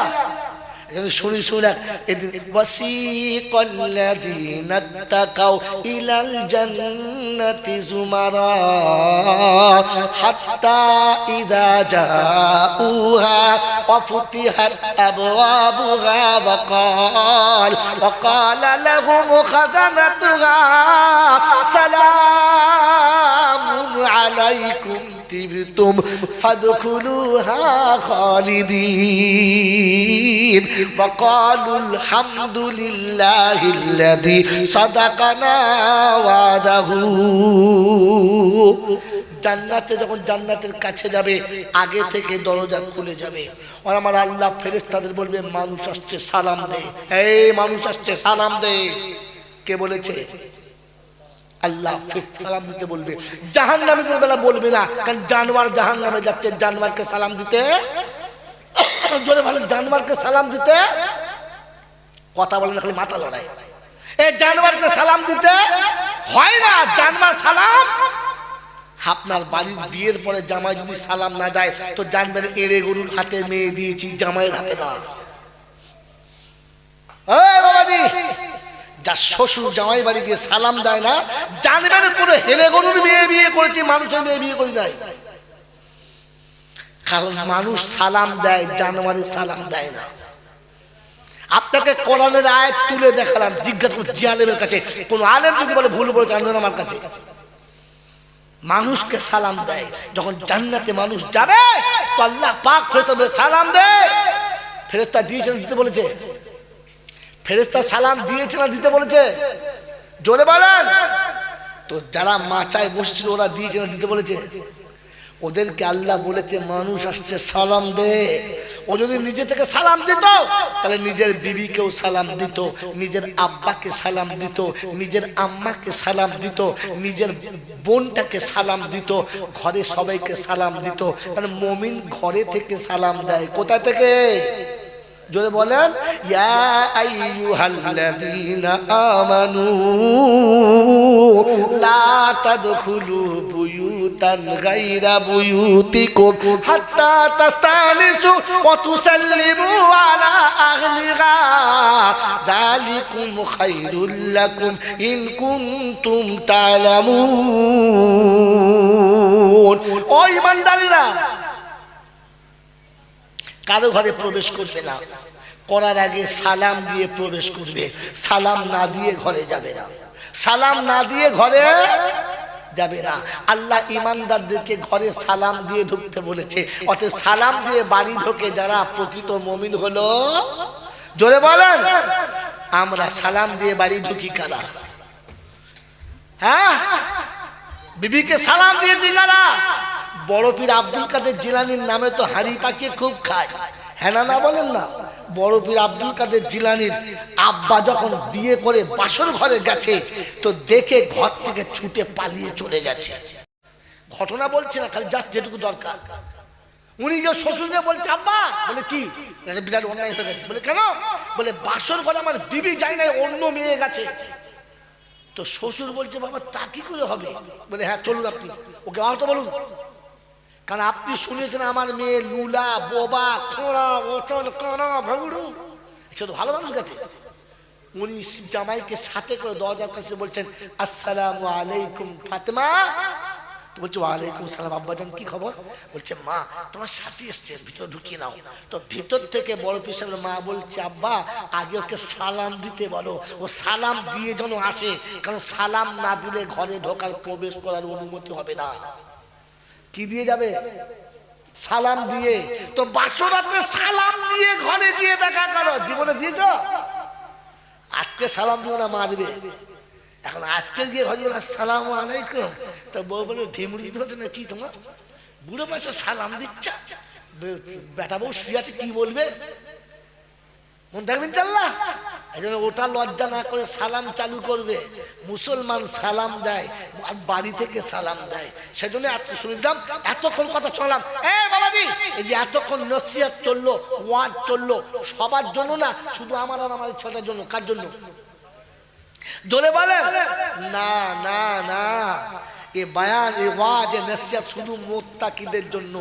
Speaker 1: শুনি শুনি এদিন, ওয়াসিকাল্লাযীনা তাকাও ইলাল জান্নাতি যুমারা হাত্তা ইযা জাউহা ওয়া ফুতিহাত আবওয়াবুহা ওয়া ক্বালা লাহুম খাযানাতুহা সালামুন আলাইকুম তিবতুম ফাদখুলুহা খালিদিন ওয়া ক্বালুল হামদুলিল্লাহিল্লাযী সাদাকানা ওয়াদাহু। জান্নাতে যখন জান্নাতের কাছে যাবে আগে থেকে দরজা খুলে যাবে, আর আমার আল্লাহ ফেরেশতাদের বলবে মানুষ আসছে সালাম দে, এই মানুষ আসছে সালাম দে। কে বলেছে? আল্লাহ সালাম দিতে বলবে। জাহান্নামীদের বেলা বলবে না, কারণ জানোয়ার জাহান্নামে যাচ্ছে, জানোয়ারকে সালাম দিতে, জোরে বলেন, জানোয়ারকে সালাম দিতে, কথা বলেন খালি মাথা লড়াই, এই জানোয়ারকে সালাম দিতে হয় না। জানোয়ার সালাম, আপনার বাড়ির বিয়ের পরে জামাই যদি সালাম না দেয় তো জানবেন এড়ে গরুর হাতে মেয়ে দিয়েছি, জামাইয়ের হাতে না। এই বাবাজি, যার শ্বশুর জামাই বাড়ি গিয়ে সালাম দেয় না, জানবেন পুরো হেলে গরুর মেয়ে বিয়ে করেছি, মানুষের মেয়ে বিয়ে করি নাই। কারণ মানুষ সালাম দেয়, জানোয়ারের সালাম দেয় না। আপনাকে কোরআনের আয়াত তুলে দেখালাম, জিজ্ঞাসা করুন যে আলেমের কাছে, কোন আলেম যদি বলে ভুল বলেছে আনবেন আমার কাছে। মানুষকে সালাম দেয়, যখন জান্নাতে মানুষ যাবে তো আল্লাহ পাক ফেরেশতা সালাম দে। ফেরেশতা দিয়েছেন দিতে বলেছে? ফেরেশতা সালাম দিয়েছে না দিতে বলেছে? জোরে বলেন। তো যারা মাচায় বসেছিল ওরা দিয়েছে না দিতে বলেছে? ওদেরকে আল্লাহ বলেছে মানুষ আসছে সালাম দে। ও যদি নিজে থেকে সালাম দিত তাহলে নিজের বিবিকেও সালাম দিত, নিজের আব্বাকে সালাম দিত, নিজের আম্মাকে সালাম দিত, নিজের বোনটাকে সালাম দিত, ঘরে সবাইকে সালাম দিত। কারণ মুমিন ঘরে থেকে সালাম দেয়। কোথা থেকে? জোরে বলেন, ইয়া আইয়ুহাল্লাযীনা আমানু লা তাদখুলু বুয়ুতান গায়রা বুয়ুতিকুম হাত্তা তাস্তানিসু ওয়া তুসাল্লিমু আলা আহলিহা যালিকুম খায়রুল লাকুম ইন কুনতুম তা'লামুন। ও ঈমানদারেরা, কারো ঘরে প্রবেশ করবে না, করার আগে সালাম দিয়ে প্রবেশ করবে, সালাম না দিয়ে ঘরে যাবে না, সালাম না দিয়ে ঘরে যাবে না। আল্লাহ ইমানদারদেরকে ঘরে সালাম দিয়ে ঢুকতে বলেছে, অতএব সালাম দিয়ে বাড়ি ঢোকে যারা প্রকৃত মুমিন হলো। জোরে বলেন, আমরা সালাম দিয়ে বাড়ি ঢুকি কারা? হ্যাঁ, বিবিকে সালাম দিয়েছি কারা? বড় পীর আব্দুল কাদের জিলানির নামে তো হাঁড়ি পাকিয়ে খুব খায়, হ্যাঁ না বলেন না? বড় পীর আব্দুল কাদের জিলানির আব্বা যখন বিয়ে করে বাসর ঘরে গেছে তো দেখে ঘর থেকে ছুটে পালিয়ে চলে গেছে। ঘটনা বলছে না, খালি জাস্ট যেটুকু দরকার। উনি যে শ্বশুরকে বলছে আব্বা, বলে কি বিরাট অন্যায় হয়ে গেছে। বলে কেন? বলে বাসর ঘরে আমার বিবি যায় নাই, অন্য মেয়ে গেছে। তো শ্বশুর বলছে বাবা তা কি করে হবে? বলে হ্যাঁ চলুন আপনি ওকে আর তো বলুন, কারণ আপনি শুনেছেন আমার মেয়ে লুলা বোবা খোঁড়া ওটন কানা ভাগুড়ু, সে তো ভালো মানুষ গেছে। উনি জামাইকে সাথে করে দরজার কাছে বলছেন আসসালামু আলাইকুম ফাতেমা, তো বলছে ওয়ালাইকুম সালাম, আব্বাজান কি খবর? বলছে মা তোমার সাথী এসছে, ভিতরে ঢুকিয়ে নাও। তো ভিতর থেকে বড় পীর সাহেবের মা বলছে আব্বা আগে ওকে সালাম দিতে বলো, ও সালাম দিয়ে যেন আসে, কারণ সালাম না দিলে ঘরে ঢোকার প্রবেশ করার অনুমতি হবে না। কি দিয়ে যাবে? সালাম দিয়ে। তো বাসরাতে সালাম দিয়ে ঘরে দিয়ে দেখা করো। জীবনে দিয়েছ? আজকে সালাম দিও না, মারবে। এখন আজকে গিয়ে ঘরে বলে আসসালামু আলাইকুম, তো বউ বলবে ভেমুড়ি দিতে হচ্ছে না কি তোমার, বুড়ো বয়সে সালাম দিচ্ছ, বেটা বউ শুয়ে আছে কি বলবে, মন থাকবেন চাল্লা। এই জন্য ওটা লজ্জা না করে সালাম চালু করবে। মুসলমান সালাম দেয় আর বাড়ি থেকে সালাম দেয়। সেজন্য শুনলাম এতক্ষণ কথা শুনলাম। বাবাজি এই যে এতক্ষণ নসিহত চললো, ওয়াজ চললো, সবার জন্য না, শুধু আমার আর আমার ছেলের জন্য। কার জন্য? জোরে বলেন না। না না, এ বায়ান, এ ওয়াজ, এ নসিহত শুধু মুত্তাকিদের জন্য,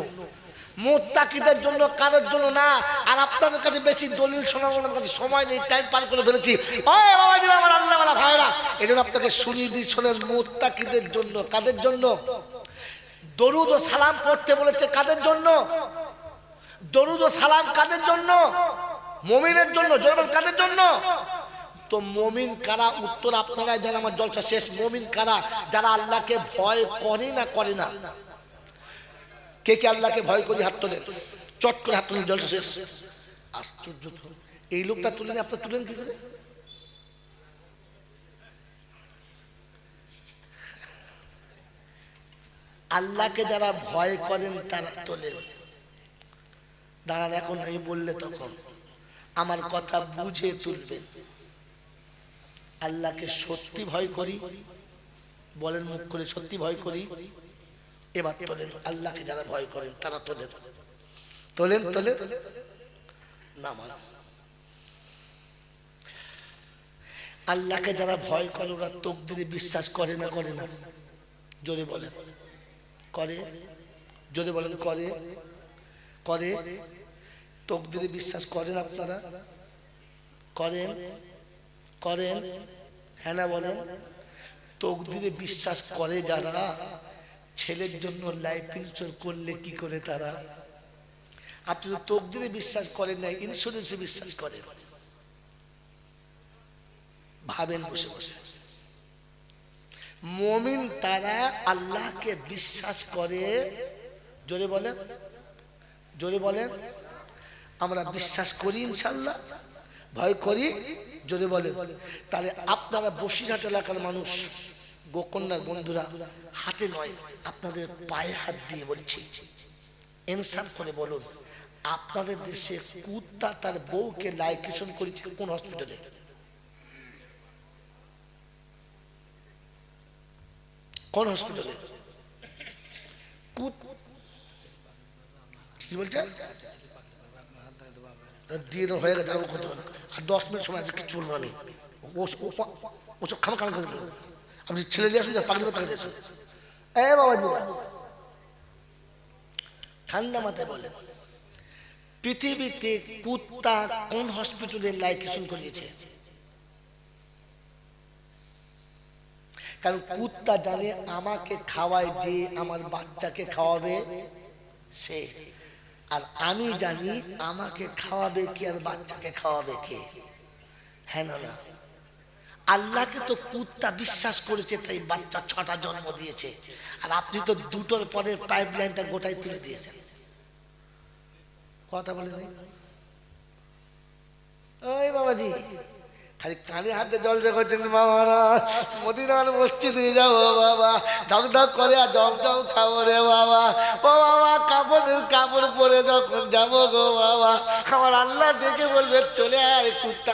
Speaker 1: মুত্তাকিদের জন্য, কারোর জন্য না। আর আপনাদের কাছে বেশি দলিল শোনাবো, আমার কাছে সময় নেই, টাইম পার করে ফেলেছি। ওই বাবাজিরা, আমার আল্লাহওয়ালা ভাইরা, এই জন্য আপনাকে শুনিয়ে দিই, শোনেন, মুত্তাকিদের জন্য। কাদের জন্য? দরুদ ও সালাম পড়তে বলেছে কাদের জন্য? দরুদ ও সালাম কাদের জন্য? মুমিনের জন্য। জোরে কাদের জন্য? তো মুমিন কারা? উত্তর আপনারাই দেন, আমার জলসা শেষ। মুমিন কারা? যারা আল্লাহকে ভয় করে না, করে না। কে কে আল্লাহকে ভয় করি? হাত তোলেন, চট করে হাত তোলেন, জলসা শেষ। আশ্চর্য, এই লোকটা তুলেন, আপনার তুলেন কি করে? আল্লাহকে যারা ভয় করেন তারা তোলেন। দাঁড়ান, এখন আমি বললে তখন আমার কথা বুঝে তুলবেন। আল্লাহকে সত্যি ভয় করি, বলেন মুখ করে, সত্যি ভয় করি। এবার তোলেন, আল্লাহকে যারা ভয় করেন তারা তোলেন, তোলেন, তোলেন। নামান। আল্লাহকে যারা ভয় করে ওরা তকদিরে বিশ্বাস করে না, করে না? জোরে বলেন। করে? জোরে বলেন। করে? করে? তকদিরে বিশ্বাস করেন আপনারা? করেন? করেন? হ্যাঁ না বলেন। তকদিরে বিশ্বাস করে যারা, ছেলের জন্য লাইফ ইন্স্যুরেন্স করলে কি করে তারা? আপনি তো তকদিরে বিশ্বাস করেন না, ইন্স্যুরেন্সে বিশ্বাস করেন। ভাবেন বসে বসে। মুমিন তারা আল্লাহকে বিশ্বাস করে। জোরে বলেন, জোরে বলেন। আমরা বিশ্বাস করি ইনশাআল্লাহ, ভয় করি। জোরে বলেন। তাহলে আপনারা বসিরহাট এলাকার মানুষ, গোকর্ণার বন্ধুরা, হাতে নয় আপনাদের পায়ে হাত দিয়ে বলছি, ইনসাফ করে বলুন, আপনাদের দেশে কুত্তা তার বউকে লাইকেশন করেছে কোন হসপিটালে? কোন হসপিটালে? কি বলছে? দিয়ে হয়ে গেছে, আর 10 মিনিট সময় আছে, কিছু বলবো আমি। ওসব খাম খাম করে আপনি ছেলে দিয়ে আসুন, পাগড়ি কথা দিয়ে আসুন। বাবাজি ঠান্ডা মাথায় বলেন, পৃথিবীতে কুত্তা কোন হসপিটালে লাইকেশন করিয়েছে? কারণ কুত্তা জানে আমাকে খাওয়ায় যে আমার বাচ্চাকে খাওয়াবে সে, আর আমি জানি আমাকে খাওয়াবে কি আর বাচ্চাকে খাওয়াবে কে। হ্যাঁ না? না, আল্লাহকে তো কুত্তা বিশ্বাস করেছে, তাই বাচ্চা 6টা জন্ম দিয়েছে, আর আপনি তো দুটোর পরে পাইপ লাইনটা গোটাই তুলে দিয়েছেন। কথা বলে নাই? ওই বাবাজি খালি কানে হাতে জলসা করছেন, বাবা মদিনার মসজিদে যাবো বাবা, ঢক ঢক করে আর জম জম খাবো রে বাবা। ও বাবা কাপড়ের কাপড় পরে যখন যাবো গো বাবা, আমার আল্লাহ ডেকে বলবে চলে আয় কুত্তা।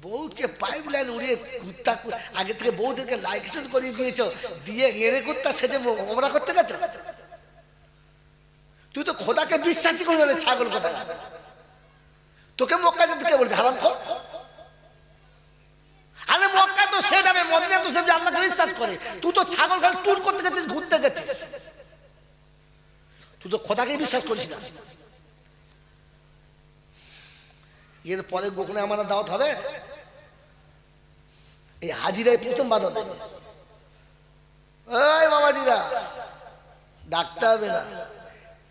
Speaker 1: বউকে পাইপ লাইন উড়িয়ে কুত্তা, আগে থেকে বউদেরকে লাইকেশন করিয়ে দিয়েছ, দিয়ে এড়ে কুত্তা সেজে ওমরা করতে গেছো। তুই তো খোদাকে বিশ্বাসই করবি না, ছাগল কথা। তোকে মক্কা যেতে কে বলছে হারাম কর? আরে মক্কা তো সে যাবে, মদিনা তো সে আল্লাহকে বিশ্বাস করে। তুই তো ছাগল খালি ট্যুর করতে গেছিস, ঘুরতে গেছিস, তুই তো খোদাকে বিশ্বাস করিস না। এর পরে গোপনে আমার দাওয়াত হবে, এই হাজিরাই প্রথম বাধা দেবে। ওই বাবাজিরা ডাকতে হবে না,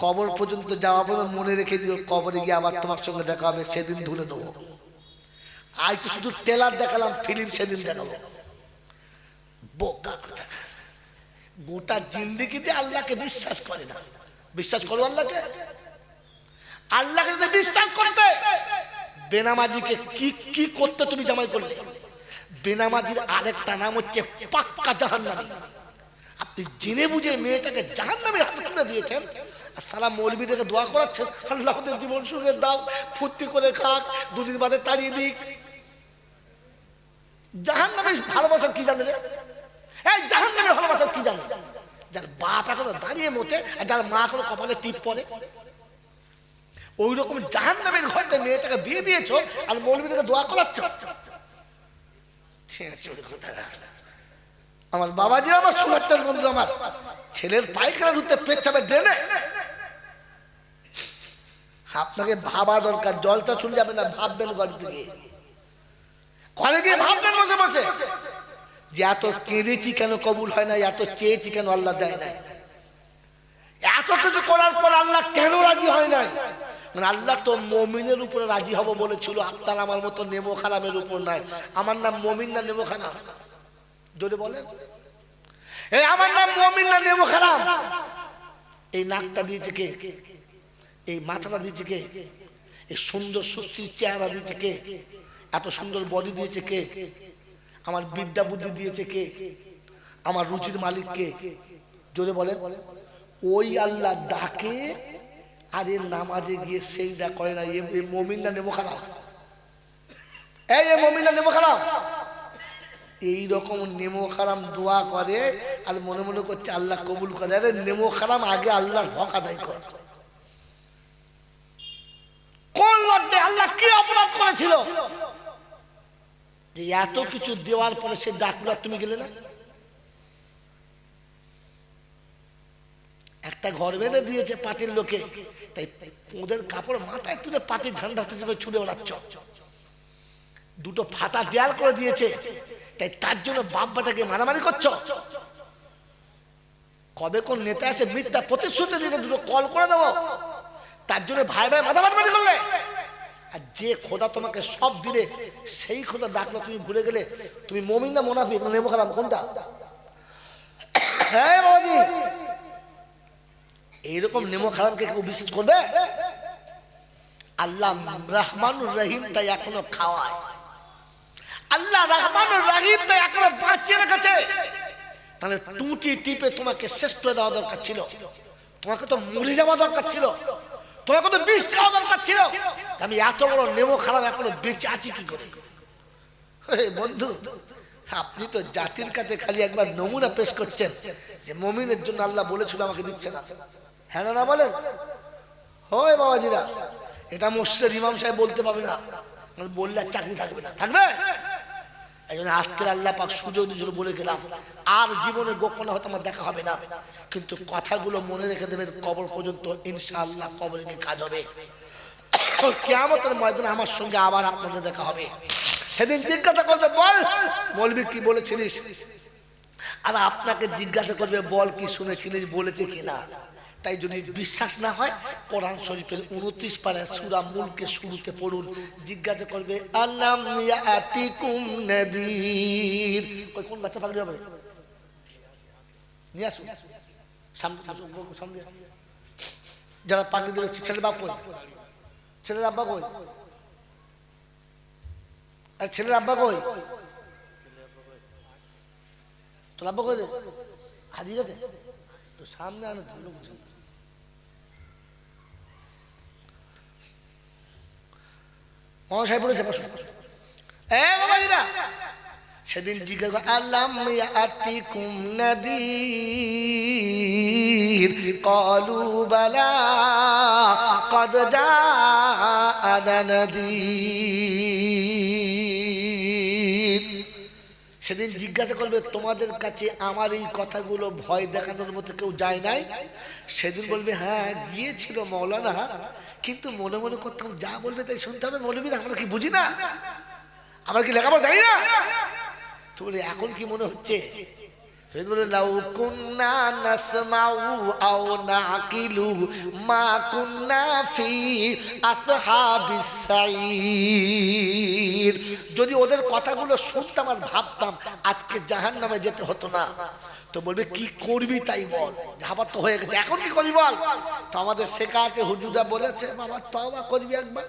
Speaker 1: কবর পর্যন্ত যাওয়া পর্যন্ত মনে রেখে দিও, কবরে গিয়ে আবার তোমার সঙ্গে দেখা হবে, সেদিন ধুলে দেবো। আজ তো শুধু ট্রেলার দেখালাম, ফিল্ম সেদিন দেখাবো। বোকা কথা, গোটা জিন্দেগিতে আল্লাহকে বিশ্বাস করে না। বিশ্বাস করো আল্লাহকে? আল্লাহকে যদি বিশ্বাস করতে, বেনামাজিকে কি কি করতে তুমি জামাই করলে? বেনামাজির আরেকটা নাম হচ্ছে পাক্কা জাহান্নামী। আপনি জেনে বুঝে মেয়েটাকে জাহান্নামে হাতে তুলে দিয়েছেন, আর সালা মৌলবি থেকে দোয়া করাচ্ছেন, আল্লাহ ওদের জীবন সুখে দাও, ফুর্তি করে খাক, দুদিন বাদে তাড়িয়ে দিক। জাহান্নামে ভালোবাসার কি জানে রে? এই জাহান্নামে ভালোবাসার কি জানে? যার বাপ এখনো দাঁড়িয়ে মতে, আর যার মা এখনো কপালে টিপ পরে, ওই রকম জাহান্নামের ঘরে মেয়েটাকে বিয়ে দিয়েছো, আর মৌলবি থেকে দোয়া করাচ্ছ। আমার বাবাজি, আমার সুনাচ্চার বন্ধু, আমার ছেলের পায়খানা ধুতে পেচ্ছাবে ড্রেনে, আপনাকে ভাবা দরকার। জলটা চলে যাবে না, ভাববেন ঘরে গিয়ে ভাববেন বসে বসে যে এত কেঁদেছি কেন কবুল হয় না, এত চেয়েছি কেন আল্লাহ দেয় নাই, এত কিছু করার পর আল্লাহ কেন রাজি হয় নাই। মানে আল্লাহ তো মমিনের উপরে রাজি হব বলেছিল, আপনার আমার মতো নেমো খারামের উপর নাই। আমার নাম মমিন না নেমো খারাম? জোরে বলেন, এই আমার নাম মমিন না নেমো খারাম? এই নাকটা দিয়েছে কে? এই মাথাটা দিয়েছে কে? এই সুন্দর সুস্থির চেহারা দিয়েছে কে? এত সুন্দর বডি দিয়েছে কে? আমার বিদ্যা বুদ্ধি দিয়েছে কে? আমার রুচির মালিক কে? জোরে বলেন। ওই আল্লাহ ডাকে, আর এর নামাজে গিয়ে সেইটা করে না। এই মমিন না নেমো খারাম? এই মমিন না নেমো খারাম? এইরকম নেমো খারাম দোয়া করে আর মনে মনে করছে আল্লাহ কবুল করে। আরে নেমো খারাম, আগে আল্লাহর হক আদায় কর। কোন লজ্জায় আল্লাহ কি অপরাধ করেছিল যে এত কিছু দেওয়ার পরে সে ডাকলো আর তুমি গেলে না? একটা ঘর বেঁধে দিয়েছে পার্টির লোকে, তাই ওদের কাপড় মাথায় তুলে পার্টির ঝান্ডা পিছনে ছুড়ে ওড়াচ্ছ। দুটো ফাটা দেয়াল করে দিয়েছে, তাই তার জন্য বাপ বাটাকে মারামারি করছো। কবে কোন নেতা এসে মিথ্যা প্রতিশ্রুতি দিয়েছে দুটো কল করে দেবো, তার জন্য ভাই ভাই মাথা মারামারি করলে। আর যে খোদা তোমাকে সব দিলে, সেই খোদা ডাকলো তুমি ভুলে গেলে। তুমি মুমিন না মুনাফিক না নেমো খারাপ, কোনটা? হ্যাঁ বাবাজি, এইরকম নেমো খারাপকে কেউ বিশ্বাস করবে? আল্লাহ রহমানুর রহিম, তাই এখনো খাওয়ায়। আল্লাহ রহমানুর রহিম, তাই এখনো বাঁচিয়ে রেখেছে। তাহলে টুটি টিপে তোমাকে শেষ করে দেওয়া দরকার ছিল, তোমাকে তো মরে যাওয়া দরকার ছিল, তোমাকে তো বিষ খাওয়া দরকার ছিল। আমি এত বড় নেমো খারাপ এখনো বেঁচে আছি কি করে? বন্ধু, আপনি তো জাতির কাছে খালি একবার নমুনা পেশ করছেন যে মুমিনের জন্য আল্লাহ বলেছিল, আমাকে দিচ্ছে না। হ্যাঁ না বলেন? হয় বাবাজিরা, এটা মসজিদের ইমাম সাহেব বলতে পারবে না, বললে আর চাকরি থাকবে না। থাকবে? এই জন্য আজকের আল্লাহ পাক সুযোগ দিয়েছিল, বলে গেলাম আর জীবনে গোপনে হয়তো আমার দেখা হবে না, কিন্তু কথাগুলো মনে রেখে দেবেন, কবর পর্যন্ত ইনশাআল্লাহ কবরে গিয়ে কাজ হবে। কিয়ামতের ময়দানে আমার সঙ্গে আবার আপনাদের দেখা হবে। সেদিন জিজ্ঞাসা করবে, বল মৌলবি কি বলেছিলিস? আর আপনাকে জিজ্ঞাসা করবে, বল কি শুনেছিলিস, বলেছে কিনা। তাই যদি বিশ্বাস না হয়, কোরআন শরীফের 29 পারা সূরা মুলকে শুরুতে পড়ুন। জিজ্ঞাসা করবে, আলাম ইয়াতিকুম নাদির। কোন বাচ্চা পাগড়ি হবে? নিয়ে আসুন সামনে। যারা পাগড়ি দেবে, ছেলের বাপ কই? ছেলের আব্বা কই? আর ছেলের আব্বা কই? তোর আব্বা কই? হারিয়ে গেছে তো, সামনে আনে ধরলো। মহাশয় বলেছে, সেদিন জিজ্ঞাসা, আল্লাম ইয়াতিকুম নাদির, ক্বালু বালা ক্বাদ জাআনা নাদির। সেদিন জিজ্ঞাসা করবে, তোমাদের কাছে আমার এই কথাগুলো ভয় দেখানোর মতো কেউ যায় নাই? সেদিন বলবে, হ্যাঁ গিয়েছিল মৌলানা, কিন্তু মনে মনে করতাম যা বলবে তাই শুনতে হবে। মৌলবীরা আমরা কি বুঝি না? আমরা কি লেখাপড়া জানি না? তো বলে, এখন কি মনে হচ্ছে বলে লাউ কুন্না নাসমাউ আও নাকিলু মা কুন্না ফি আসহাবিস সাইর। যদি ওদের কথাগুলো শুনতাম আর ভাবতাম আজকে জাহান্নামে যেতে হতো না। তো বলবে কি করবি তাই বল, যাবার তো হয়ে গেছে, এখন কি করবি বল। তো আমাদের শেখা আছে, হুজুরা বলেছে বাবা তওবা করবি একবার,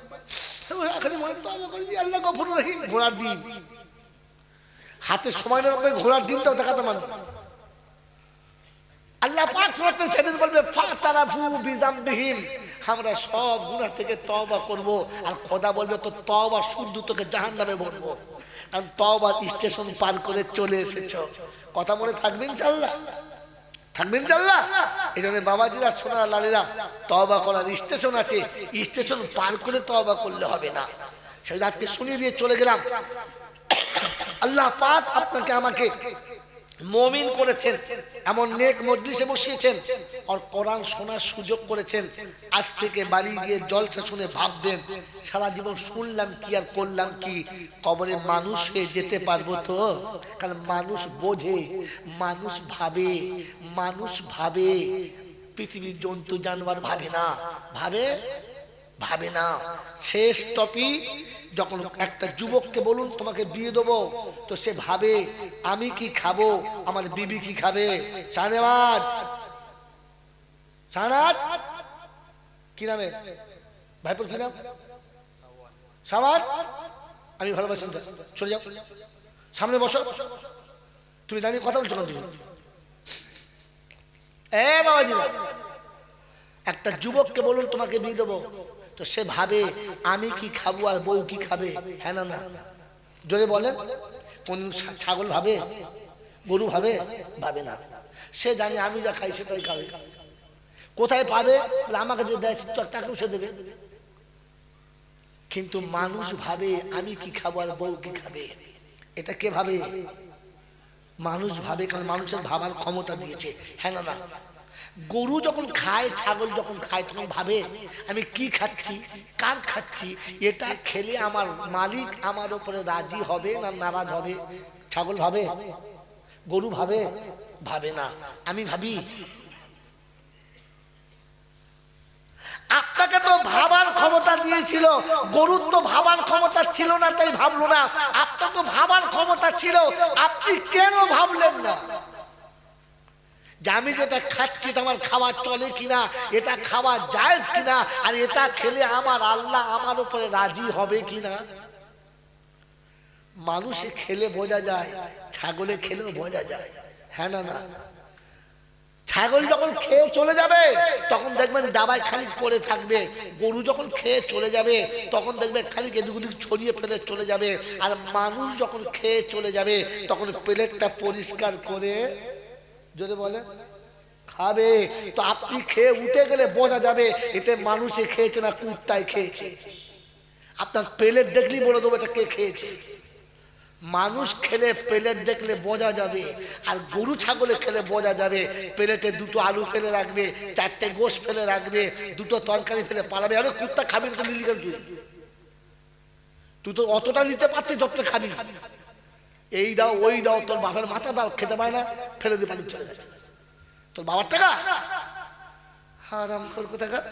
Speaker 1: এখনই মনে তওবা করবি, আল্লাহ গফুরুর রহিম। ঘোড়ার ডিম হাতে সময় না, ঘোড়ার ডিমটাও দেখাতে মানে। আল্লাহ পাক শুনাচ্ছেন, সেদিন বলবে ফাতারাফু বিযামবিহিম, আমরা সব গুনাহ থেকে তওবা করব। আর খোদা বলবে তো তওবা শুদ্ধ তোকে জাহান্নামে ভরবো, কারণ তওবার স্টেশন পার করে চলে এসেছো। কথা মনে থাকবে ইনশাআল্লাহ, থাকবে ইনশাআল্লাহ। এই জন্য বাবাজিরা সোনার লালীরা তওবা করার স্টেশন আছে, স্টেশন পার করে তওবা করলে হবে না। সেটা আজকে শুনিয়ে দিয়ে চলে গেলাম। আল্লাহ পাক আপনাকে আমাকে মুমিন করেছেন, এমন নেক মজলিসে বসিয়েছেন আর কোরআন শোনার সুযোগ করেছেন। আজ থেকে বাড়ি গিয়ে জলসা শুনে ভাববেন সারা জীবন শুনলাম কি আর করলাম কি, কবরে মানুষ হয়ে যেতে পারবো তো? কারণ মানুষ বোঝে, মানুষ ভাবে, মানুষ ভাবে, পৃথিবীর জন্তু জানোয়ার ভাবে না, ভাবে না। শেষ টপিক, যখন একটা যুবককে বলুন তোমাকে বিয়ে দেবো, তো সে ভাবে আমি কি খাবো, আমার বিবি কি খাবে। শাহনাজ কি নামে ভাইপোর কি নাম? সামাদ। আমি ভালোবাসি, চলে যাও, সামনে বসো। তুমি দাঁড়িয়ে কথা বলছো না তুমি? এ বাবাজি, একটা যুবককে বলুন তোমাকে বিয়ে দেবো, তো সে ভাবে আমি কি খাবো আর বউ কি খাবে। হ্যাঁ না না, জোরে বলেন। কোন ছাগল ভাবে, গরু ভাবে? ভাবে না। সে জানে আমি যা খাই সেটাই খাবে। কোথায় পাবে? আমাকে যে দেয় তাকেও সে দেবে। কিন্তু মানুষ ভাবে আমি কি খাবো আর বউ কি খাবে। এটা কে ভাবে? মানুষ ভাবে, কারণ মানুষের ভাবার ক্ষমতা দিয়েছে। হ্যাঁ না না, গরু যখন খায়, ছাগল যখন খায়, তখন ভাবে আমি কি খাচ্ছি, কার খাচ্ছি, এটা খেলে আমার মালিক আমার উপরে রাজি হবে না নারাজ হবে। ছাগল ভাবে, গরু ভাবে? ভাবে না। আমি ভাবি। আপনাকে তো ভাবার ক্ষমতা দিয়েছিল, গরুর তো ভাবার ক্ষমতা ছিল না তাই ভাবলো না। আপনার তো ভাবার ক্ষমতা ছিল, আপনি কেন ভাবলেন না যে আমি যেটা খাচ্ছি আমার খাওয়া চলে কিনা, এটা খাওয়া জায়েজ কিনা, আর এটা খেলে আমার আল্লাহ আমার উপরে রাজি হবে কিনা। মানুষে খেলে বোঝা যায়, ছাগলে খেলেও বোঝা যায়। হ্যাঁ না না, ছাগল যখন খেয়ে চলে যাবে তখন দেখবেন দাবায় খানিক পড়ে থাকবে, গরু যখন খেয়ে চলে যাবে তখন দেখবে খানিক এদিক ওদিক ছড়িয়ে ফেলে চলে যাবে, আর মানুষ যখন খেয়ে চলে যাবে তখন প্লেটটা পরিষ্কার করে যদি বলে খাবে। তো আপনি খেয়ে উঠে গেলে বোঝা যাবে এতে মানুষে খেয়েছে না কুত্তায় খেয়েছে। আপনার প্লেট দেখলেই বলে দেবো এটা কে খেয়েছে। মানুষ খেলে প্লেট দেখলে বোঝা যাবে, আর গরু ছাগলে খেলে বোঝা যাবে। প্লেটে দুটো আলু ফেলে রাখবে, চারটে গোশ ফেলে রাখবে, দুটো তরকারি ফেলে পালাবে। আরে কুত্তা খাবি না তো নিলি কেন? তুই তো অতটা নিতে পারছিস যতটা খাবি। এই দাও ওই দাও, তোর বাপের মাথা দাও, খেতে পায় না, ফেলে দিয়ে পালিয়ে চলে গেছে। তোর বাবার টাকা হারাম খোর কোথাকার।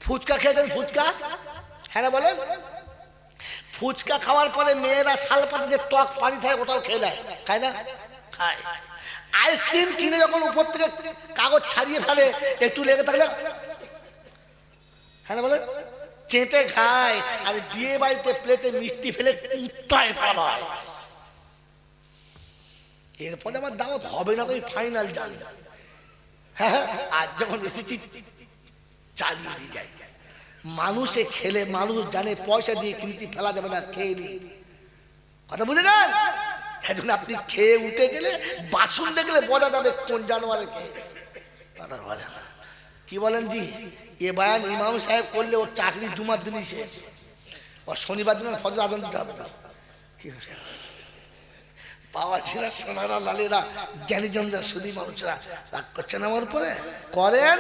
Speaker 1: ফুচকা খেয়েছেন? ফুচকা? হ্যাঁ বলেন। ফুচকা খাওয়ার পরে মেয়েরা শাল পাতে যে টক পানি থাকে ওটাও খেয়ে নেয়, খায় না? খায়। আইসক্রিম কিনে যখন উপর থেকে কাগজ ছাড়িয়ে ফেলে একটু লেগে থাকলে হ্যাঁ বলেন চেটে খায়। আর বিয়ে বাড়িতে প্লেটে মিষ্টি ফেলে কুত্তায় পালায়। এরপরে আমার দাওয়াত হবে না, তুমি ফাইনাল জানি। হ্যাঁ, আজ যখন এসেছি চালিয়ে দিয়ে যাই। মানুষে খেলে মানুষ জানে পয়সা দিয়ে কিনেছি, ফেলা যাবে না, খেয়ে নি। কথা বুঝে যান? এখন আপনি খেয়ে উঠে গেলে বাসন দেখলে বোঝা যাবে কোন জানোয়ারে খেয়ে। কথা বলেন কি বলেন জি? এ বয়ান ইমাম সাহেব করলে ওর চাকরি জুমার দিনই শেষ, ও শনিবার দিন ফজর আজান দিতে হবে না। কি পাওয়া ছিল সোনারা লালেরা জ্ঞানীজনরা শুধু মানুষরা রাগ করছেন আমার উপরে। করেন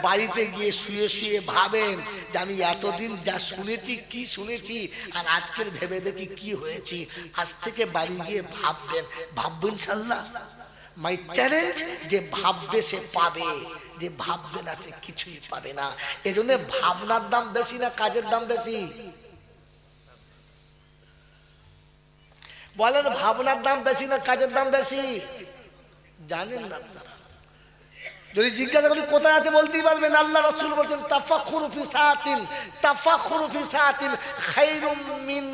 Speaker 1: বাড়িতে গিয়ে শুয়ে শুয়ে ভাবেন যে আমি এতদিন যা শুনেছি কি শুনেছি আর আজকের ভেবে দেখি কি হয়েছি। আজ থেকে বাড়ি গিয়ে ভাববেন, ভাববো ইনশাল্লাহ। মাই চ্যালেঞ্জ, যে ভাববে সে পাবে, যে ভাববে না সে কিছুই পাবে না। এজন্য ভাবনার দাম বেশি না কাজের দাম বেশি? বলেন, ভাবনার দাম বেশি না কাজের দাম বেশি? জানেন না আপনারা? যদি জিজ্ঞাসা করি কোথায় আছে বলতেই পারবেন। আল্লাহ রাসূল বলেছেন তাফাখুরু ফি সাআতিন, তাফাখুরু ফি সাআতিন খায়রুম মিন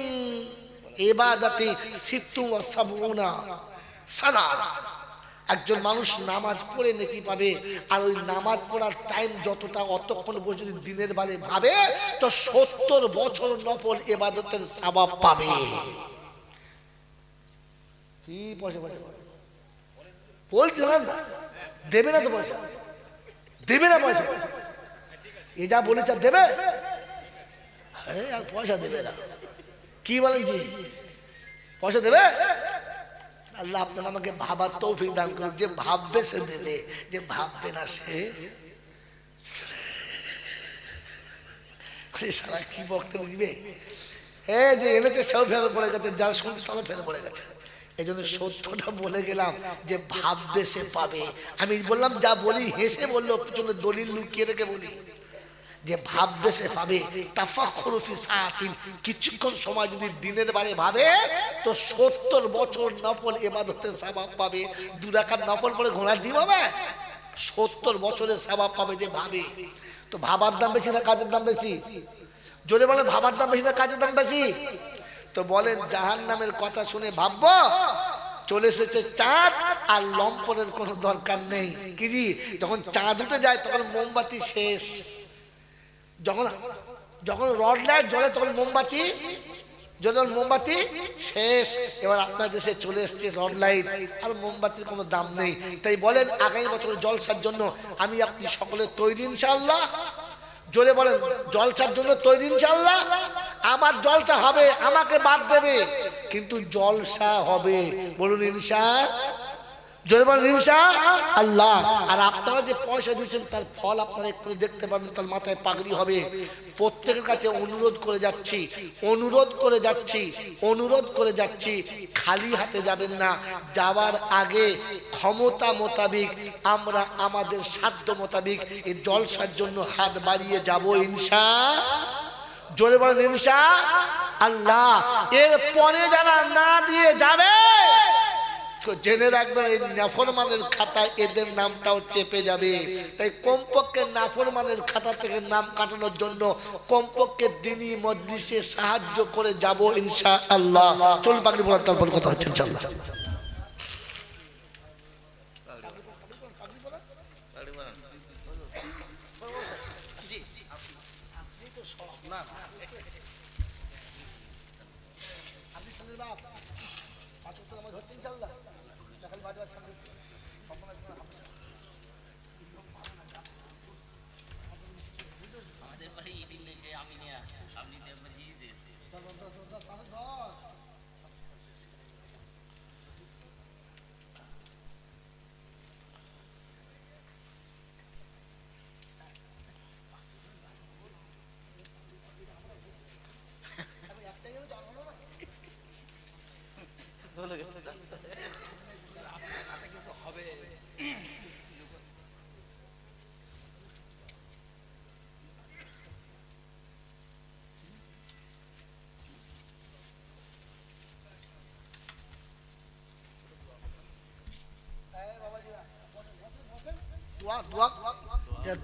Speaker 1: ইবাদাতি সিত্তু ওয়া সাবউনা সানা। একজন মানুষ নামাজ পড়ে নেকি পাবে, আর ওই নামাজ পড়ার টাইম যতটা অতক্ষণ বসে যদি দিনের বেলায় ভাবে তো 70 বছর নফল ইবাদতের সওয়াব পাবে। কি পয়সা বলছে না? দেবে না তো পয়সা, দেবে না পয়সা? এ যা বলেছে দেবে? হ্যাঁ, আর পয়সা দেবে না। কি বলেন জি, পয়সা দেবে? আল্লাহ আপনার আমাকে ভাবার তৌফিক দান করুন। যে ভাববে সে দেবে, যে ভাববে না সে সারা কি বক্তব্য দিবে। হ্যাঁ, যে এনেছে সেও ফেলে পড়ে গেছে, যারা শুনছে তারা ফেলে পড়ে গেছে। এই জন্য সত্যটা বলে গেলাম, যে ভাববে সে পাবে। আমি বললাম যা বলি হেসে বললো, পিছনে দলিল লুকিয়ে রেখে বলি, যে ভাববে সে পাবে। তাফাখুরু ফি সাআতিন, কিছুক্ষণ সময় যদি দিনের বেলায় ভাবে তো 70 বছর নফল ইবাদতের সওয়াব পাবে। 2 রাকাত নফল পড়ে ঘোড়ার ডিম হবে, 70 বছরের সওয়াব পাবে যে ভাবে। তো ভাবার দাম বেশি না কাজের দাম বেশি? যদি বলে ভাবার দাম বেশি না কাজের দাম বেশি, তো বলেন জাহান্নামের কথা শুনে ভাববো? চলে এসেছে চাঁদ, আর লম্পনের কোনো দরকার নেই। কি জি, যখন চাঁদ উঠে যায় তখন মোমবাতি শেষ, যখন যখন রড লাইট জ্বলে তখন মোমবাতি, যখন মোমবাতি শেষ। এবার আপনার দেশে চলে এসছে রড লাইট, আর মোমবাতির কোনো দাম নেই। তাই বলেন আগামী বছর জলসার জন্য আমি আপনি সকলে তৈরি ইনশাআল্লাহ? জোরে বলেন, জলসার জন্য তৈরি ইনশাআল্লাহ? আমার জলসা হবে, আমাকে বাদ দেবে, কিন্তু জলসা হবে। বলুন ইনশাআল্লাহ। জোরে বলেন ইনশাআল্লাহ। আর আপনারা যে পয়সা দিচ্ছেন তার ফল আপনারা একটু দেখতে পাবেন, তার মাথায় পাগড়ি হবে। প্রত্যেকের কাছে অনুরোধ করে যাচ্ছি, অনুরোধ করে যাচ্ছি, অনুরোধ করে যাচ্ছি, খালি হাতে যাবেন না। যাওয়ার আগে ক্ষমতা মোতাবিক আমরা আমাদের সাধ্য মোতাবিক এই জলসার জন্য হাত বাড়িয়ে যাব ইনশাআল্লাহ। জোরে বলেন ইনশাআল্লাহ। এরপরে যারা না দিয়ে যাবে তো জেনে রাখবেন এই নাফরমানের খাতায় এদের নামটাও চেপে যাবে। তাই কমপক্ষে নাফরমানের খাতা থেকে নাম কাটানোর জন্য কমপক্ষে দ্বীনি মজলিসে সাহায্য করে যাব ইনশাআল্লাহ। চলুন পাগড়ি পরার তারপর কথা হচ্ছে ইনশাআল্লাহ।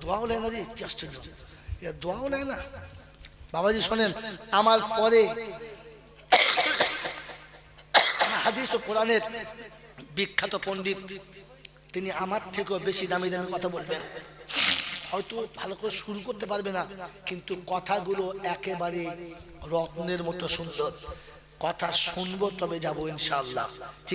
Speaker 1: দোয়াও নেয় না জি, কি আশ্চর্য, দোয়াও নেয় না। বাবাজি শোনেন, আমার পরে হাদিস ও কোরআনের বিখ্যাত পণ্ডিত, তিনি আমার থেকেও বেশি দামি দামি কথা বলবেন। হয়তো ভালো করে শুরু করতে পারবে না, কিন্তু কথাগুলো একেবারে রত্নের মতো সুন্দর। কথা শুনবো তবে যাবো ইনশাআল্লাহ। ঠিক আছে।